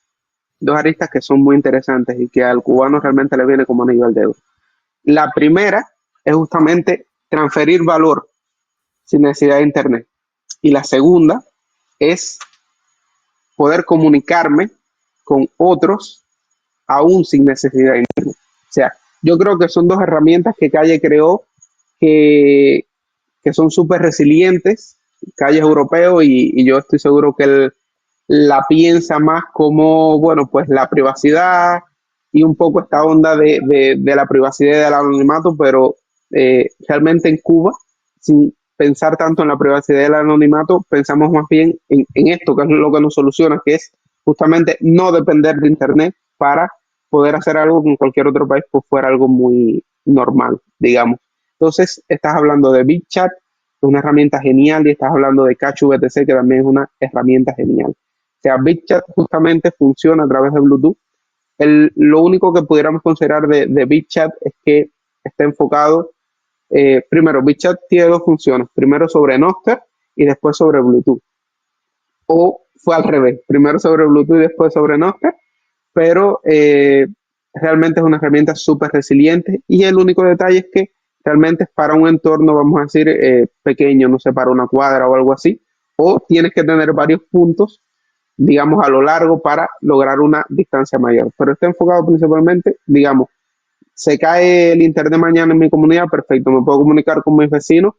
aristas que son muy interesantes y que al cubano realmente le viene como anillo al dedo. La primera es justamente transferir valor sin necesidad de internet. Y la segunda es poder comunicarme con otros aún sin necesidad de internet. O sea, yo creo que son dos herramientas que Calle creó que, que son súper resilientes. Calle es europeo y yo estoy seguro que él la piensa más como, bueno, pues la privacidad y un poco esta onda de la privacidad y del anonimato, pero realmente en Cuba, sin pensar tanto en la privacidad y el anonimato, pensamos más bien en esto, que es lo que nos soluciona, que es justamente no depender de Internet para poder hacer algo que en cualquier otro país pues fuera algo muy normal, digamos. Entonces, estás hablando de BitChat, una herramienta genial, y estás hablando de Cachu BTC, que también es una herramienta genial. O sea, BitChat justamente funciona a través de Bluetooth. Lo único que pudiéramos considerar de BitChat es que está enfocado, primero, BitChat tiene dos funciones, primero sobre Nostr y después sobre Bluetooth. O fue al revés, primero sobre Bluetooth y después sobre Nostr, pero realmente es una herramienta súper resiliente y el único detalle es que realmente es para un entorno, vamos a decir, pequeño, no sé, para una cuadra o algo así, o tienes que tener varios puntos, digamos, a lo largo para lograr una distancia mayor. Pero está enfocado principalmente, digamos, se cae el internet mañana en mi comunidad, perfecto, me puedo comunicar con mis vecinos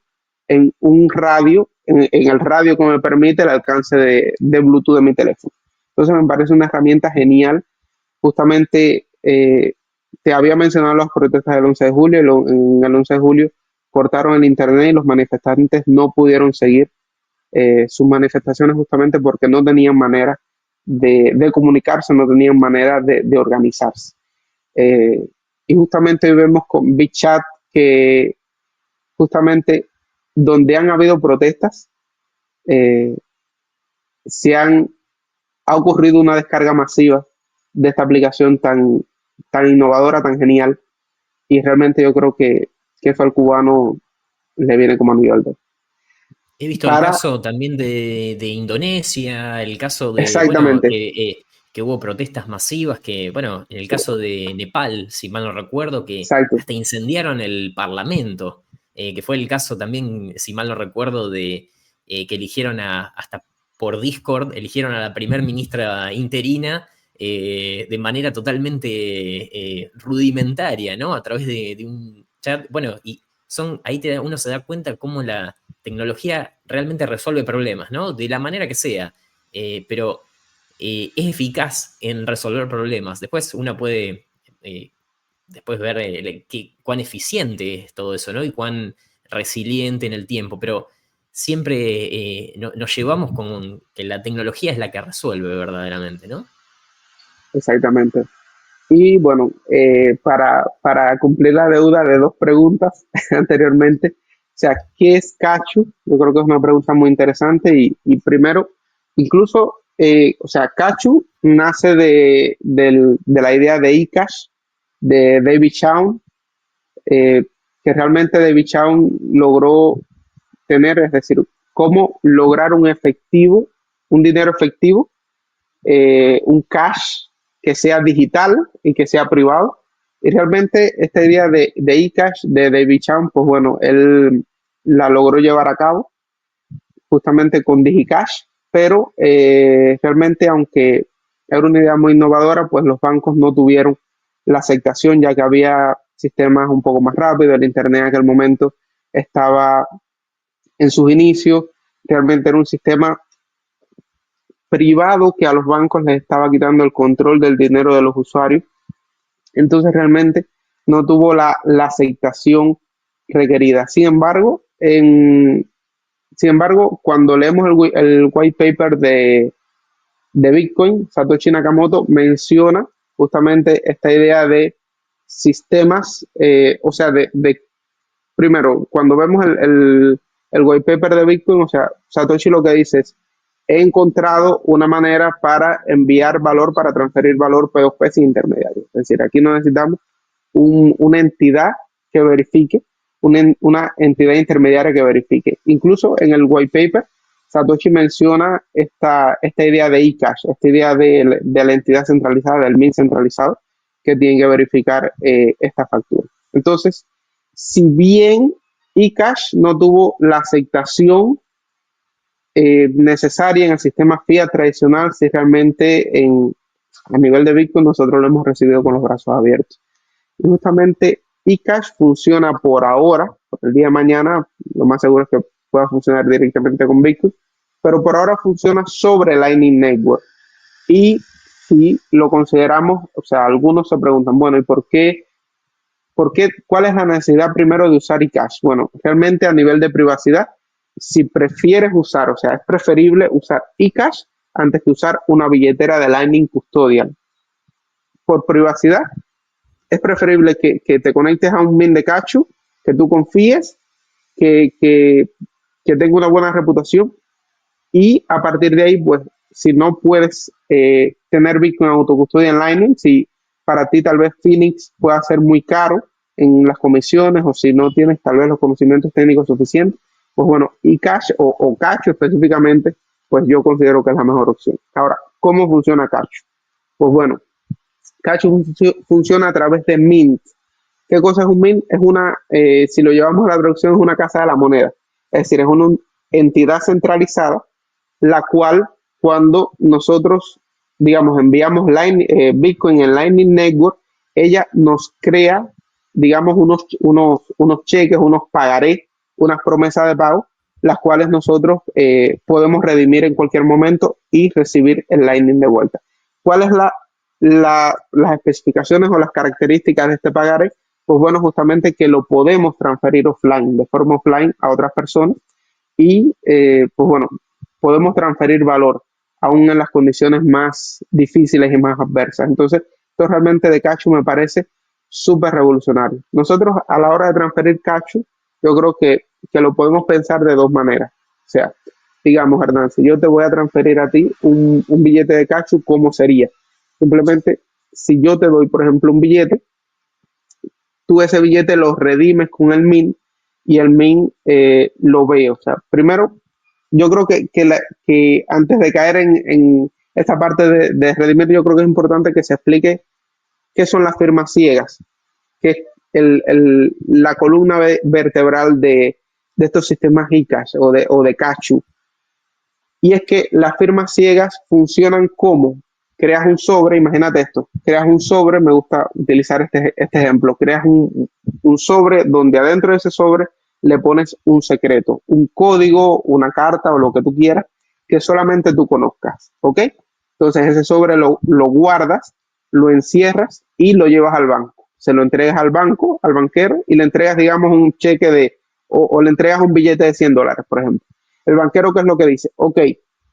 en un radio, en el radio que me permite el alcance de Bluetooth de mi teléfono. Entonces me parece una herramienta genial. Justamente te había mencionado las protestas del 11 de julio, en el 11 de julio cortaron el internet y los manifestantes no pudieron seguir sus manifestaciones justamente porque no tenían manera de comunicarse, no tenían manera de organizarse. Eh, y justamente hoy vemos con BitChat que justamente donde han habido protestas, eh, se han, ha ocurrido una descarga masiva de esta aplicación tan innovadora, tan genial, y realmente yo creo que eso al cubano le viene como anillo al dedo. He visto el Para, caso también de Indonesia, el caso de, bueno, exactamente, que hubo protestas masivas, que, bueno, en el caso de Nepal, si mal no recuerdo, que exacto, hasta incendiaron el parlamento, que fue el caso también, si mal no recuerdo, de que eligieron hasta por Discord, eligieron a la primer ministra interina de manera totalmente rudimentaria, ¿no? A través de un chat, bueno, y ahí uno se da cuenta cómo la tecnología realmente resuelve problemas, ¿no? De la manera que sea, pero es eficaz en resolver problemas. Después uno puede eh, después ver cuán eficiente es todo eso, ¿no? Y cuán resiliente en el tiempo, pero siempre nos llevamos con que la tecnología es la que resuelve verdaderamente, ¿no? exactamente. Y bueno, para cumplir la deuda de dos preguntas anteriormente, o sea, ¿qué es Cachu? Yo creo que es una pregunta muy interesante y primero, incluso, o sea, Cachu nace de la idea de eCash de David Chaum, eh, que realmente David Chaum logró tener, es decir, cómo lograr un efectivo, un dinero efectivo, un cash que sea digital y que sea privado. Y realmente esta idea de eCash de David Chan, pues bueno, él la logró llevar a cabo justamente con DigiCash, pero realmente aunque era una idea muy innovadora, pues los bancos no tuvieron la aceptación ya que había sistemas un poco más rápidos, el Internet en aquel momento estaba en sus inicios, realmente era un sistema privado que a los bancos les estaba quitando el control del dinero de los usuarios. Entonces realmente no tuvo la aceptación requerida. Sin embargo, cuando leemos el white paper de Bitcoin, Satoshi Nakamoto menciona justamente esta idea de sistemas, o sea, primero, cuando vemos el white paper de Bitcoin, o sea, Satoshi lo que dice es, he encontrado una manera para enviar valor, para transferir valor P2P sin intermediario. Es decir, aquí no necesitamos una entidad que verifique, una entidad intermediaria que verifique. Incluso en el white paper, Satoshi menciona esta idea de eCash, esta idea de la entidad centralizada, del MIN centralizado, que tiene que verificar esta factura. Entonces, si bien eCash no tuvo la aceptación necesaria en el sistema fiat tradicional, si realmente a nivel de Bitcoin nosotros lo hemos recibido con los brazos abiertos. Y justamente eCash funciona por ahora, porque el día de mañana lo más seguro es que pueda funcionar directamente con Bitcoin, pero por ahora funciona sobre Lightning Network. Y si lo consideramos, o sea, algunos se preguntan, bueno, ¿y por qué? ¿Cuál es la necesidad primero de usar eCash? Bueno, realmente a nivel de privacidad, si prefieres usar, o sea, es preferible usar eCash antes que usar una billetera de Lightning Custodial. Por privacidad, es preferible que te conectes a un MIN de Cachu, que tú confíes, que tenga una buena reputación y a partir de ahí, pues, si no puedes tener Bitcoin autocustodia en Lightning, si para ti tal vez Phoenix pueda ser muy caro en las comisiones o si no tienes tal vez los conocimientos técnicos suficientes, pues bueno, eCash o Cacho específicamente, pues yo considero que es la mejor opción. Ahora, ¿cómo funciona Cacho? Pues bueno, Cacho funciona a través de Mint. ¿Qué cosa es un Mint? Es si lo llevamos a la traducción, es una casa de la moneda. Es decir, es una entidad centralizada, la cual cuando nosotros, digamos, enviamos Bitcoin en Lightning Network, ella nos crea, digamos, unos cheques, unos pagarés, unas promesas de pago, las cuales nosotros podemos redimir en cualquier momento y recibir el Lightning de vuelta. ¿Cuál es las especificaciones o las características de este pagaré? Pues bueno, justamente que lo podemos transferir offline, de forma offline a otras personas y pues bueno, podemos transferir valor aún en las condiciones más difíciles y más adversas. Entonces, esto realmente de Cacho me parece súper revolucionario. Nosotros a la hora de transferir Cacho, yo creo que lo podemos pensar de dos maneras. O sea, digamos, Hernán, si yo te voy a transferir a ti un billete de Cacho, ¿cómo sería? Simplemente, si yo te doy, por ejemplo, un billete, tú ese billete lo redimes con el MIN y el MIN lo ve. O sea, primero, yo creo que antes de caer en esta parte de redimir, yo creo que es importante que se explique qué son las firmas ciegas, que es la columna vertebral de estos sistemas eCash o de Cachu. Y es que las firmas ciegas funcionan como creas un sobre, imagínate esto, creas un sobre, me gusta utilizar este ejemplo, creas un sobre donde adentro de ese sobre le pones un secreto, un código, una carta o lo que tú quieras que solamente tú conozcas, ¿ok? Entonces ese sobre lo guardas, lo encierras y lo llevas al banco. Se lo entregas al banco, al banquero, y le entregas, digamos, un cheque o le entregas un billete de $100, por ejemplo. El banquero, ¿qué es lo que dice? Ok,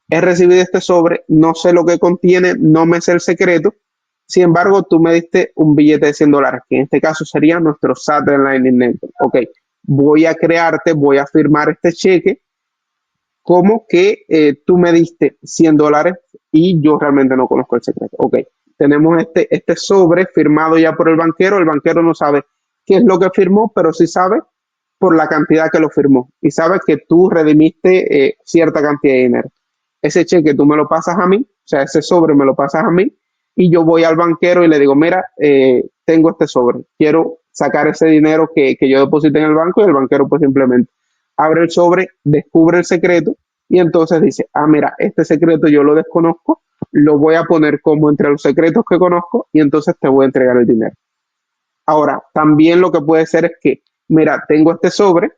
he recibido este sobre, no sé lo que contiene, no me sé el secreto. Sin embargo, tú me diste un billete de $100, que en este caso sería nuestro SAT en Lightning Network. Ok, voy a firmar este cheque como que tú me diste $100 y yo realmente no conozco el secreto. Ok, tenemos este sobre firmado ya por el banquero no sabe qué es lo que firmó, pero sí sabe por la cantidad que lo firmó y sabe que tú redimiste cierta cantidad de dinero. Ese cheque tú me lo pasas a mí, o sea, ese sobre me lo pasas a mí y yo voy al banquero y le digo, mira, tengo este sobre, quiero sacar ese dinero que yo deposité en el banco y el banquero pues simplemente abre el sobre, descubre el secreto y entonces dice, mira, este secreto yo lo desconozco, lo voy a poner como entre los secretos que conozco y entonces te voy a entregar el dinero. Ahora, también lo que puede ser es que, mira, tengo este sobre,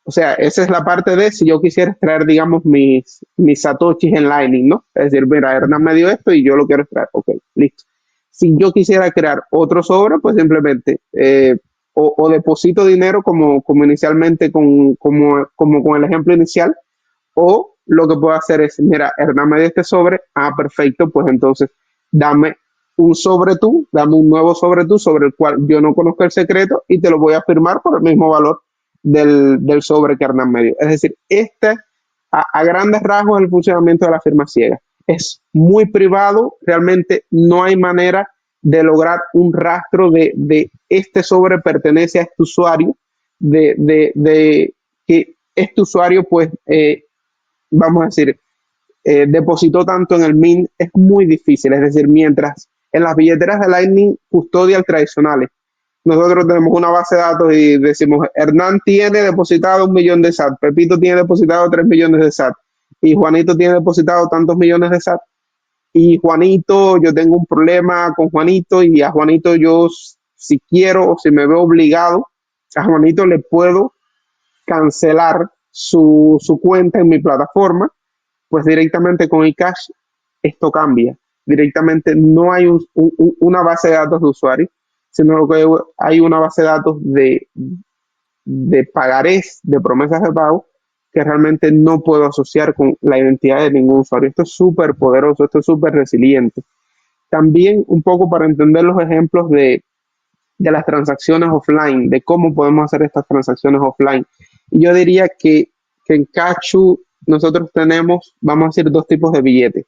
o sea, esa es la parte de si yo quisiera extraer, digamos, mis satoshis en Lightning, ¿no? Es decir, mira, Hernán me dio esto y yo lo quiero extraer. Ok, listo. Si yo quisiera crear otro sobre, pues simplemente o deposito dinero como inicialmente, como con el ejemplo inicial, o lo que puedo hacer es, mira, Hernán me dio este sobre, perfecto, pues entonces dame dame un nuevo sobre tú, sobre el cual yo no conozco el secreto y te lo voy a firmar por el mismo valor del sobre que Hernán me dio. Es decir, a grandes rasgos el funcionamiento de la firma ciega. Es muy privado, realmente no hay manera de lograr un rastro de este sobre pertenece a este usuario, de que este usuario, pues, vamos a decir, depositó tanto en el Mint, es muy difícil. Es decir, mientras en las billeteras de Lightning custodial tradicionales, nosotros tenemos una base de datos y decimos, Hernán tiene depositado 1 millón de SAT, Pepito tiene depositado 3 millones de SAT y Juanito tiene depositado tantos millones de SAT. Y Juanito, yo tengo un problema con Juanito y a Juanito yo, si quiero o si me veo obligado, a Juanito le puedo cancelar su cuenta en mi plataforma, pues directamente con eCash esto cambia. Directamente no hay una base de datos de usuarios, sino que hay una base de datos de pagarés, de promesas de pago, que realmente no puedo asociar con la identidad de ningún usuario. Esto es súper poderoso, esto es súper resiliente. También un poco para entender los ejemplos de las transacciones offline, de cómo podemos hacer estas transacciones offline. Y yo diría que en Cachu nosotros tenemos, vamos a decir, dos tipos de billetes.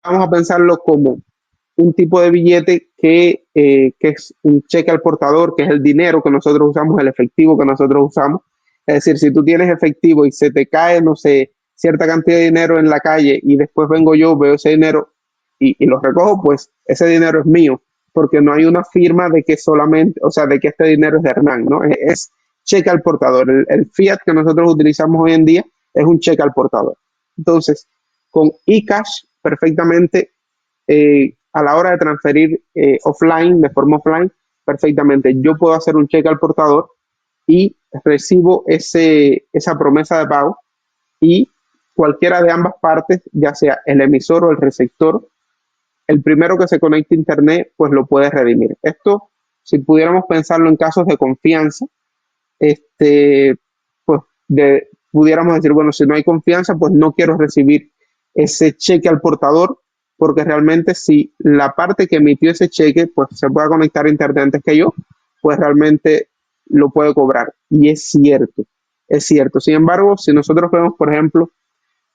Vamos a pensarlo como un tipo de billete que es un cheque al portador, que es el dinero que nosotros usamos, el efectivo que nosotros usamos. Es decir, si tú tienes efectivo y se te cae, no sé, cierta cantidad de dinero en la calle y después vengo yo, veo ese dinero y lo recojo, pues ese dinero es mío, porque no hay una firma de que solamente, o sea, de que este dinero es de Hernán, ¿no? Es cheque al portador. El fiat que nosotros utilizamos hoy en día es un cheque al portador. Entonces, con eCash perfectamente a la hora de transferir offline, de forma offline, perfectamente. Yo puedo hacer un cheque al portador y recibo esa promesa de pago y cualquiera de ambas partes, ya sea el emisor o el receptor, el primero que se conecte a Internet, pues lo puede redimir. Esto, si pudiéramos pensarlo en casos de confianza, pues pudiéramos decir, bueno, si no hay confianza, pues no quiero recibir ese cheque al portador, porque realmente si la parte que emitió ese cheque, pues se pueda conectar a internet antes que yo, pues realmente lo puede cobrar. Y es cierto, es cierto. Sin embargo, si nosotros vemos, por ejemplo,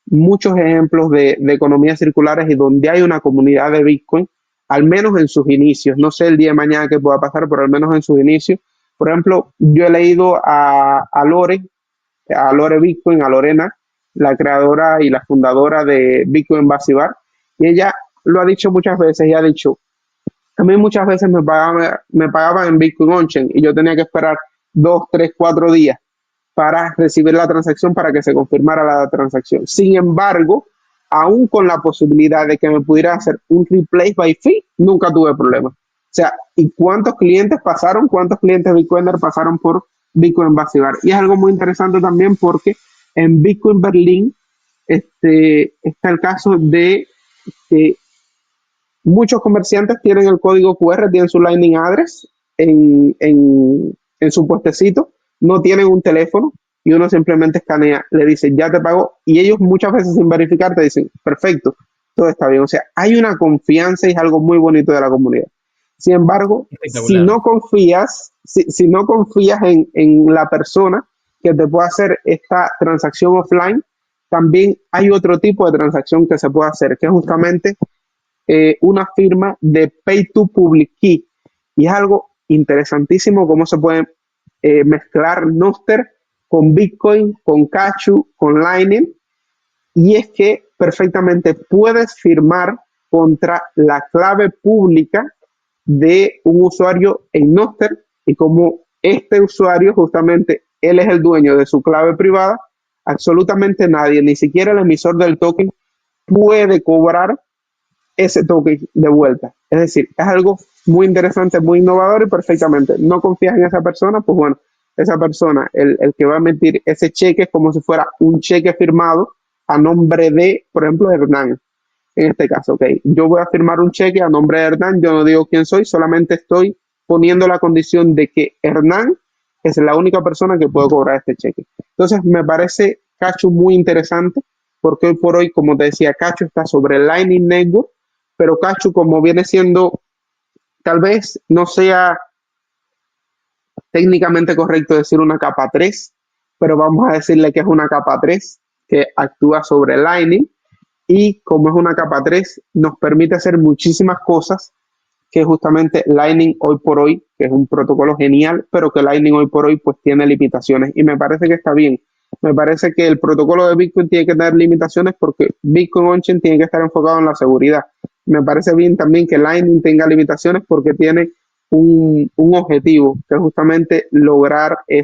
muchos ejemplos de economías circulares y donde hay una comunidad de Bitcoin, al menos en sus inicios, no sé el día de mañana qué pueda pasar, pero al menos en sus inicios. Por ejemplo, yo he leído a Lore Bitcoin, a Lorena, la creadora y la fundadora de Bitcoin Basibar, y ella lo ha dicho muchas veces y ha dicho, a mí muchas veces me pagaban en Bitcoin On-Chain y yo tenía que esperar 2, 3, 4 días para recibir la transacción para que se confirmara la transacción. Sin embargo, aún con la posibilidad de que me pudiera hacer un replace by fee, nunca tuve problemas. O sea, ¿y cuántos clientes pasaron? ¿Cuántos clientes Bitcoiner pasaron por Bitcoin Basibar? Y es algo muy interesante también porque en Bitcoin Berlín está el caso de que muchos comerciantes tienen el código QR, tienen su Lightning Address en su puestecito, no tienen un teléfono y uno simplemente escanea, le dice, ya te pago, y ellos muchas veces sin verificar te dicen, perfecto, todo está bien. O sea, hay una confianza y es algo muy bonito de la comunidad. Sin embargo, Espectacular. si no confías en la persona que te pueda hacer esta transacción offline, también hay otro tipo de transacción que se puede hacer, que es justamente una firma de Pay to Public Key. Y es algo interesantísimo cómo se puede mezclar Noster con Bitcoin, con Cachu, con Lightning. Y es que perfectamente puedes firmar contra la clave pública de un usuario en Noster y como este usuario justamente él es el dueño de su clave privada, absolutamente nadie, ni siquiera el emisor del token puede cobrar ese token de vuelta. Es decir, es algo muy interesante, muy innovador y perfectamente. No confías en esa persona, pues bueno, esa persona, el que va a emitir ese cheque es como si fuera un cheque firmado a nombre de, por ejemplo, Hernán. En este caso, ok, yo voy a firmar un cheque a nombre de Hernán, yo no digo quién soy, solamente estoy poniendo la condición de que Hernán es la única persona que puede cobrar este cheque. Entonces, me parece Cacho muy interesante, porque hoy por hoy, como te decía, Cacho está sobre el Lightning Network, pero Cacho, como viene siendo, tal vez no sea técnicamente correcto decir una capa 3, pero vamos a decirle que es una capa 3, que actúa sobre Lightning y como es una capa 3 nos permite hacer muchísimas cosas que justamente Lightning hoy por hoy, que es un protocolo genial, pero que Lightning hoy por hoy pues tiene limitaciones y me parece que está bien. Me parece que el protocolo de Bitcoin tiene que tener limitaciones porque Bitcoin On-chain tiene que estar enfocado en la seguridad. Me parece bien también que Lightning tenga limitaciones porque tiene un objetivo, que es justamente lograr eh,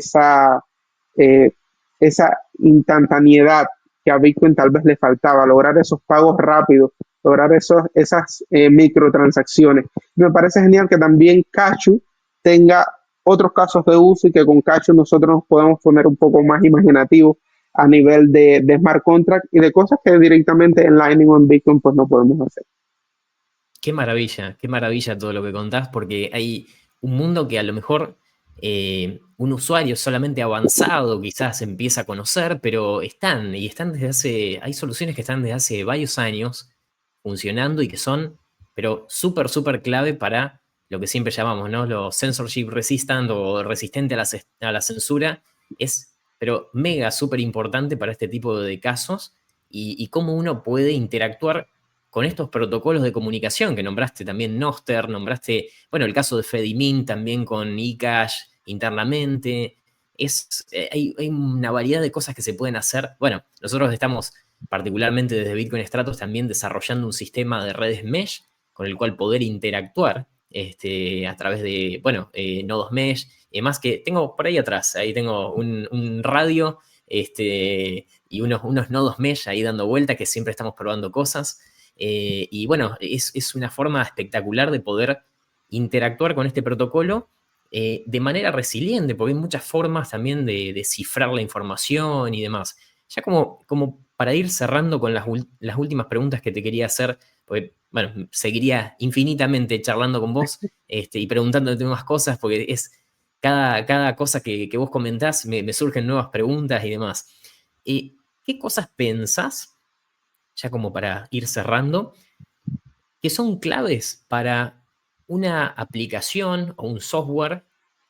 esa instantaneidad que a Bitcoin tal vez le faltaba, lograr esos pagos rápidos, lograr esas microtransacciones. Me parece genial que también Cachu tenga otros casos de uso y que con Cachu nosotros nos podemos poner un poco más imaginativos a nivel de smart contract y de cosas que directamente en Lightning o en Bitcoin pues no podemos hacer. Qué maravilla todo lo que contás, porque hay un mundo que a lo mejor un usuario solamente avanzado quizás empieza a conocer, pero están desde hay soluciones que están desde hace varios años funcionando y que son, pero súper, súper clave para lo que siempre llamamos, ¿no? Los censorship resistant o resistente a la censura, es, pero mega súper importante para este tipo de casos y cómo uno puede interactuar con estos protocolos de comunicación que nombraste también Noster, nombraste, bueno, el caso de Fedimin también con eCash internamente. Hay una variedad de cosas que se pueden hacer. Bueno, nosotros estamos particularmente desde Bitcoin Stratos también desarrollando un sistema de redes mesh con el cual poder interactuar a través de, bueno, nodos mesh. Más que tengo por ahí atrás, ahí tengo un radio y unos nodos mesh ahí dando vuelta que siempre estamos probando cosas. Y bueno, es una forma espectacular de poder interactuar con este protocolo de manera resiliente, porque hay muchas formas también de cifrar la información y demás. Ya como para ir cerrando con las últimas preguntas que te quería hacer, porque, bueno, seguiría infinitamente charlando con vos y preguntándote más cosas, porque es cada cosa que vos comentás, me surgen nuevas preguntas y demás. ¿Qué cosas pensás, ya como para ir cerrando, que son claves para una aplicación o un software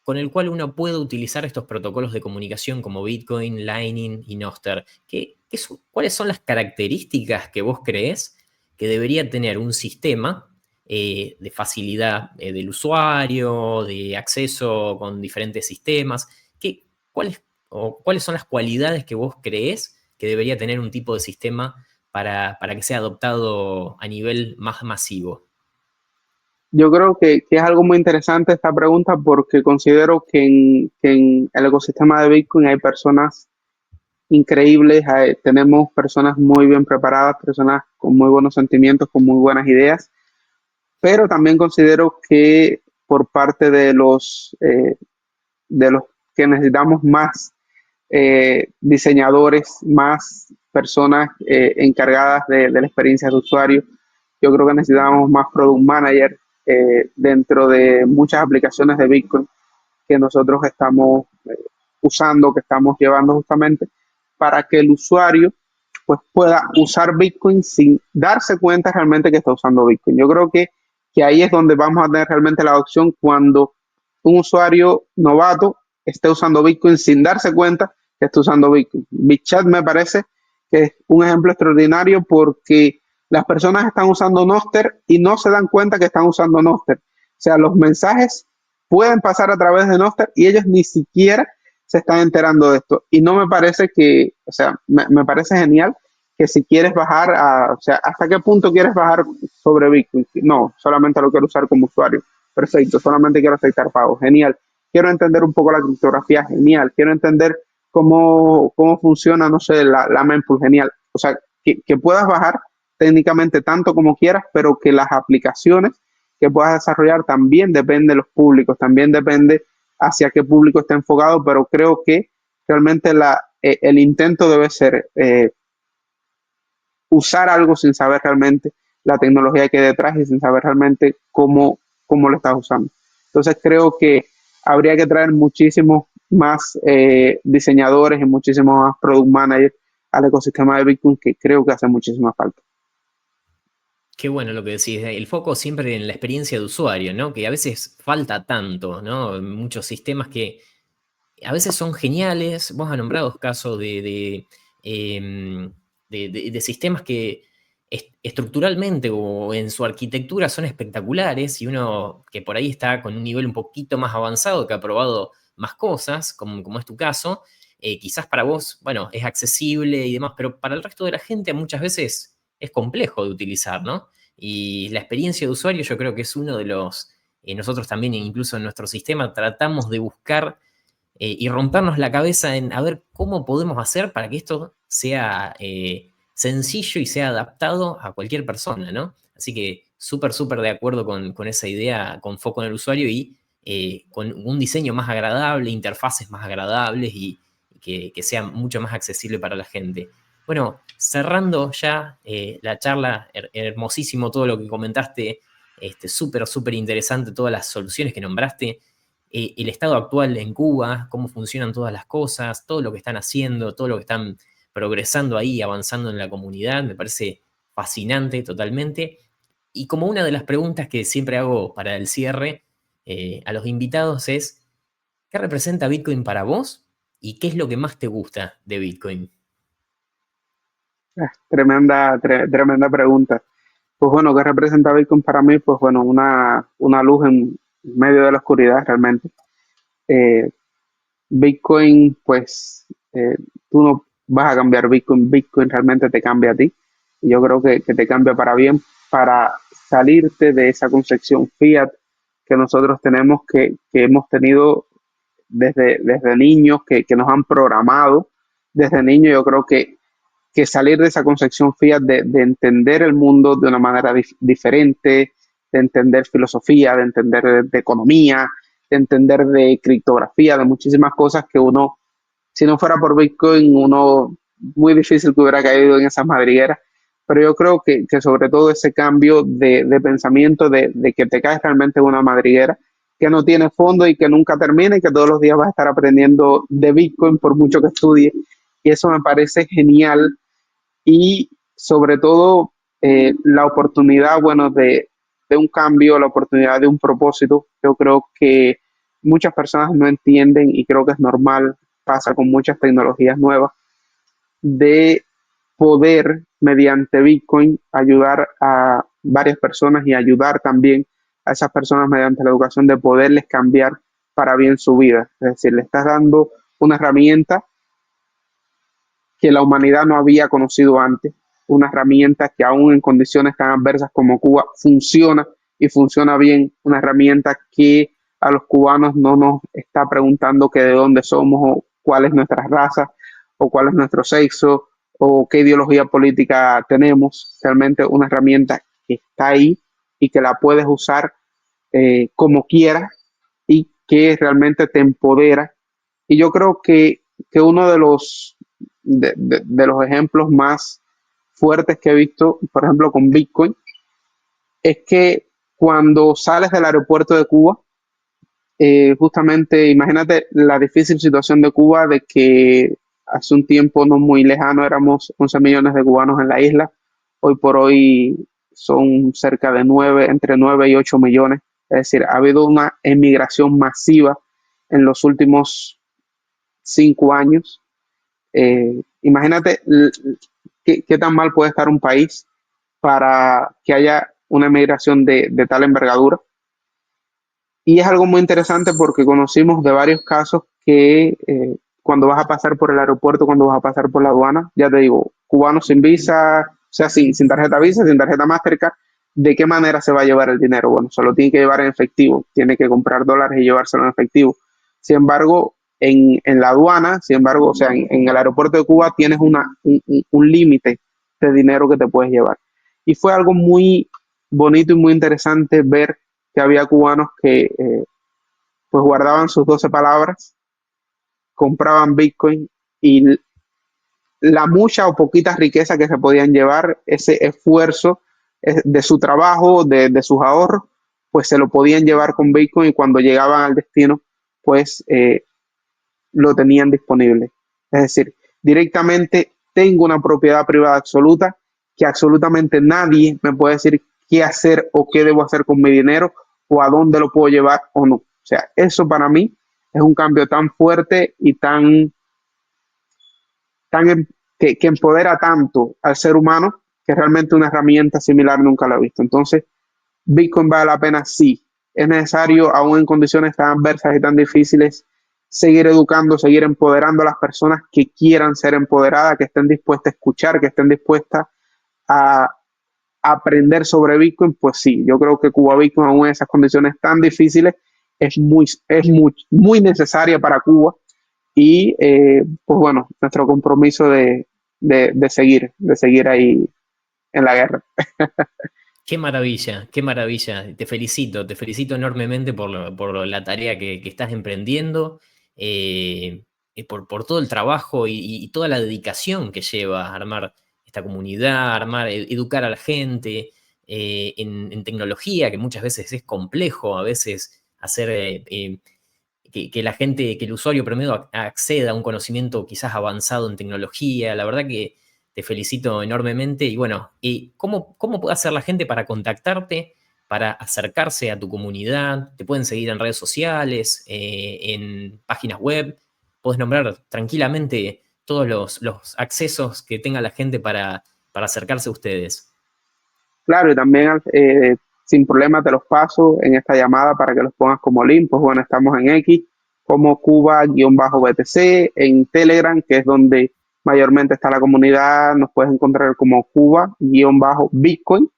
con el cual uno puede utilizar estos protocolos de comunicación como Bitcoin, Lightning y Nostr? ¿Cuáles son las características que vos creés que debería tener un sistema de facilidad del usuario, de acceso con diferentes sistemas? ¿Cuáles son las cualidades que vos creés que debería tener un tipo de sistema para que sea adoptado a nivel más masivo? Yo creo que es algo muy interesante esta pregunta porque considero que en el ecosistema de Bitcoin hay personas increíbles, tenemos personas muy bien preparadas, personas con muy buenos sentimientos, con muy buenas ideas, pero también considero que por parte de los que necesitamos más diseñadores, más personas encargadas de la experiencia de usuario. Yo creo que necesitamos más product manager dentro de muchas aplicaciones de Bitcoin que nosotros estamos usando, que estamos llevando justamente para que el usuario pues pueda usar Bitcoin sin darse cuenta realmente que está usando Bitcoin. Yo creo que ahí es donde vamos a tener realmente la opción cuando un usuario novato esté usando Bitcoin sin darse cuenta que está usando Bitcoin. BitChat me parece que es un ejemplo extraordinario porque las personas están usando Noster y no se dan cuenta que están usando Noster. O sea, los mensajes pueden pasar a través de Noster y ellos ni siquiera se están enterando de esto. Y no me parece que, o sea, me parece genial que si quieres bajar o sea, ¿hasta qué punto quieres bajar sobre Bitcoin? No, solamente lo quiero usar como usuario. Perfecto, solamente quiero aceptar pagos. Genial. Quiero entender un poco la criptografía. Genial. Quiero entender cómo funciona, no sé, la mempool. Genial. O sea, que puedas bajar técnicamente tanto como quieras, pero que las aplicaciones que puedas desarrollar también depende de los públicos, también depende hacia qué público está enfocado, pero creo que realmente el intento debe ser usar algo sin saber realmente la tecnología que hay detrás y sin saber realmente cómo lo estás usando. Entonces creo que habría que traer muchísimos más diseñadores y muchísimos más product managers al ecosistema de Bitcoin que creo que hace muchísima falta. Qué bueno lo que decís, el foco siempre en la experiencia de usuario, ¿no? Que a veces falta tanto, ¿no? Muchos sistemas que a veces son geniales. Vos has nombrado casos de de sistemas que estructuralmente o en su arquitectura son espectaculares, y uno que por ahí está con un nivel un poquito más avanzado, que ha probado más cosas, como es tu caso, quizás para vos, bueno, es accesible y demás, pero para el resto de la gente muchas veces es complejo de utilizar, ¿no? Y la experiencia de usuario yo creo que es uno de los, nosotros también incluso en nuestro sistema tratamos de buscar y rompernos la cabeza en a ver cómo podemos hacer para que esto sea sencillo y sea adaptado a cualquier persona, ¿no? Así que súper, súper de acuerdo con esa idea, con foco en el usuario y con un diseño más agradable, interfaces más agradables y que sea mucho más accesible para la gente. Bueno, cerrando ya la charla, hermosísimo todo lo que comentaste, súper, súper interesante todas las soluciones que nombraste, el estado actual en Cuba, cómo funcionan todas las cosas, todo lo que están haciendo, todo lo que están progresando ahí, avanzando en la comunidad, me parece fascinante totalmente. Y como una de las preguntas que siempre hago para el cierre a los invitados es, ¿qué representa Bitcoin para vos y qué es lo que más te gusta de Bitcoin? Tremenda pregunta. Pues bueno, ¿qué representa Bitcoin para mí? Pues bueno, una luz en medio de la oscuridad realmente. Eh, Bitcoin, pues tú no vas a cambiar Bitcoin, Bitcoin realmente te cambia a ti. Y yo creo que te cambia para bien, para salirte de esa concepción fiat que nosotros tenemos, que hemos tenido desde niños, que nos han programado desde niños. Yo creo que salir de esa concepción fiat de entender el mundo de una manera diferente, de entender filosofía, de entender de economía, de entender de criptografía, de muchísimas cosas que uno, si no fuera por Bitcoin, uno muy difícil que hubiera caído en esas madrigueras. Pero yo creo que sobre todo ese cambio de pensamiento de que te caes realmente en una madriguera que no tiene fondo y que nunca termina y que todos los días vas a estar aprendiendo de Bitcoin por mucho que estudies. Y eso me parece genial y sobre todo la oportunidad, bueno, de un cambio, la oportunidad de un propósito. Yo creo que muchas personas no entienden y creo que es normal, pasa con muchas tecnologías nuevas, de poder mediante Bitcoin ayudar a varias personas y ayudar también a esas personas mediante la educación de poderles cambiar para bien su vida. Es decir, le estás dando una herramienta que la humanidad no había conocido antes, una herramienta que aún en condiciones tan adversas como Cuba funciona y funciona bien, una herramienta que a los cubanos no nos está preguntando que de dónde somos o cuál es nuestra raza o cuál es nuestro sexo o qué ideología política tenemos, realmente una herramienta que está ahí y que la puedes usar como quieras y que realmente te empodera. Y yo creo que uno de los ejemplos más fuertes que he visto, por ejemplo, con Bitcoin, es que cuando sales del aeropuerto de Cuba, justamente imagínate la difícil situación de Cuba de que hace un tiempo no muy lejano éramos 11 millones de cubanos en la isla, hoy por hoy son cerca de 9 entre 9 y 8 millones, es decir, ha habido una emigración masiva en los últimos 5 años. Imagínate qué tan mal puede estar un país para que haya una emigración de tal envergadura. Y es algo muy interesante porque conocimos de varios casos que cuando vas a pasar por el aeropuerto, cuando vas a pasar por la aduana, ya te digo, cubanos sin visa, o sea, sin tarjeta Visa, sin tarjeta Mastercard, ¿de qué manera se va a llevar el dinero? Bueno, se lo tiene que llevar en efectivo, tiene que comprar dólares y llevárselo en efectivo. Sin embargo, en la aduana, sin embargo, o sea, en el aeropuerto de Cuba tienes un límite de dinero que te puedes llevar. Y fue algo muy bonito y muy interesante ver que había cubanos que pues guardaban sus 12 palabras, compraban Bitcoin y la mucha o poquita riqueza que se podían llevar, ese esfuerzo de su trabajo, de sus ahorros, pues se lo podían llevar con Bitcoin y cuando llegaban al destino, pues lo tenían disponible. Es decir, directamente tengo una propiedad privada absoluta que absolutamente nadie me puede decir qué hacer o qué debo hacer con mi dinero o a dónde lo puedo llevar o no. O sea, eso para mí es un cambio tan fuerte y tan que empodera tanto al ser humano que realmente una herramienta similar nunca la he visto. Entonces, Bitcoin vale la pena, sí. Es necesario, aún en condiciones tan adversas y tan difíciles, seguir educando, seguir empoderando a las personas que quieran ser empoderadas, que estén dispuestas a escuchar, que estén dispuestas a aprender sobre Bitcoin. Pues sí, yo creo que Cuba Bitcoin, aún en esas condiciones tan difíciles, muy necesaria para Cuba. Y pues bueno, nuestro compromiso de seguir ahí en la guerra. Qué maravilla, qué maravilla. Te felicito enormemente por la tarea que estás emprendiendo, por todo el trabajo y toda la dedicación que lleva a armar esta comunidad, educar a la gente en tecnología, que muchas veces es complejo, a veces hacer que la gente, que el usuario promedio acceda a un conocimiento quizás avanzado en tecnología. La verdad que te felicito enormemente. Y bueno, ¿cómo puede hacer la gente para contactarte, para acercarse a tu comunidad? Te pueden seguir en redes sociales, en páginas web. Puedes nombrar tranquilamente todos los accesos que tenga la gente para acercarse a ustedes. Claro, y también sin problema te los paso en esta llamada para que los pongas como link. Pues bueno, estamos en X como Cuba-BTC, en Telegram, que es donde mayormente está la comunidad, nos puedes encontrar como Cuba-Bitcoin.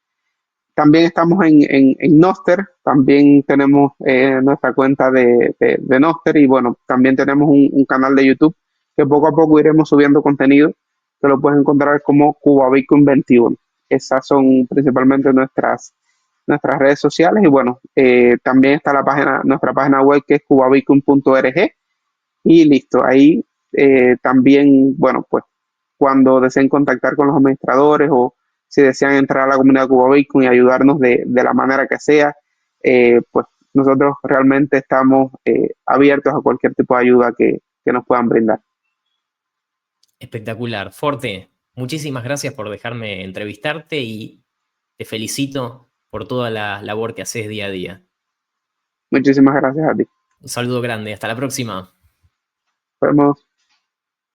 También estamos en Noster, también tenemos nuestra cuenta de Noster y bueno, también tenemos un canal de YouTube que poco a poco iremos subiendo contenido, que lo puedes encontrar como Cuba Bitcoin 21. Esas son principalmente nuestras redes sociales y bueno, también está nuestra página web que es cubabitcoin.org y listo, ahí también, bueno, pues cuando deseen contactar con los administradores o si desean entrar a la comunidad Cuba Bitcoin y ayudarnos de la manera que sea, pues nosotros realmente estamos abiertos a cualquier tipo de ayuda que nos puedan brindar. Espectacular. Forte, muchísimas gracias por dejarme entrevistarte y te felicito por toda la labor que haces día a día. Muchísimas gracias a ti. Un saludo grande, hasta la próxima. Nos vemos.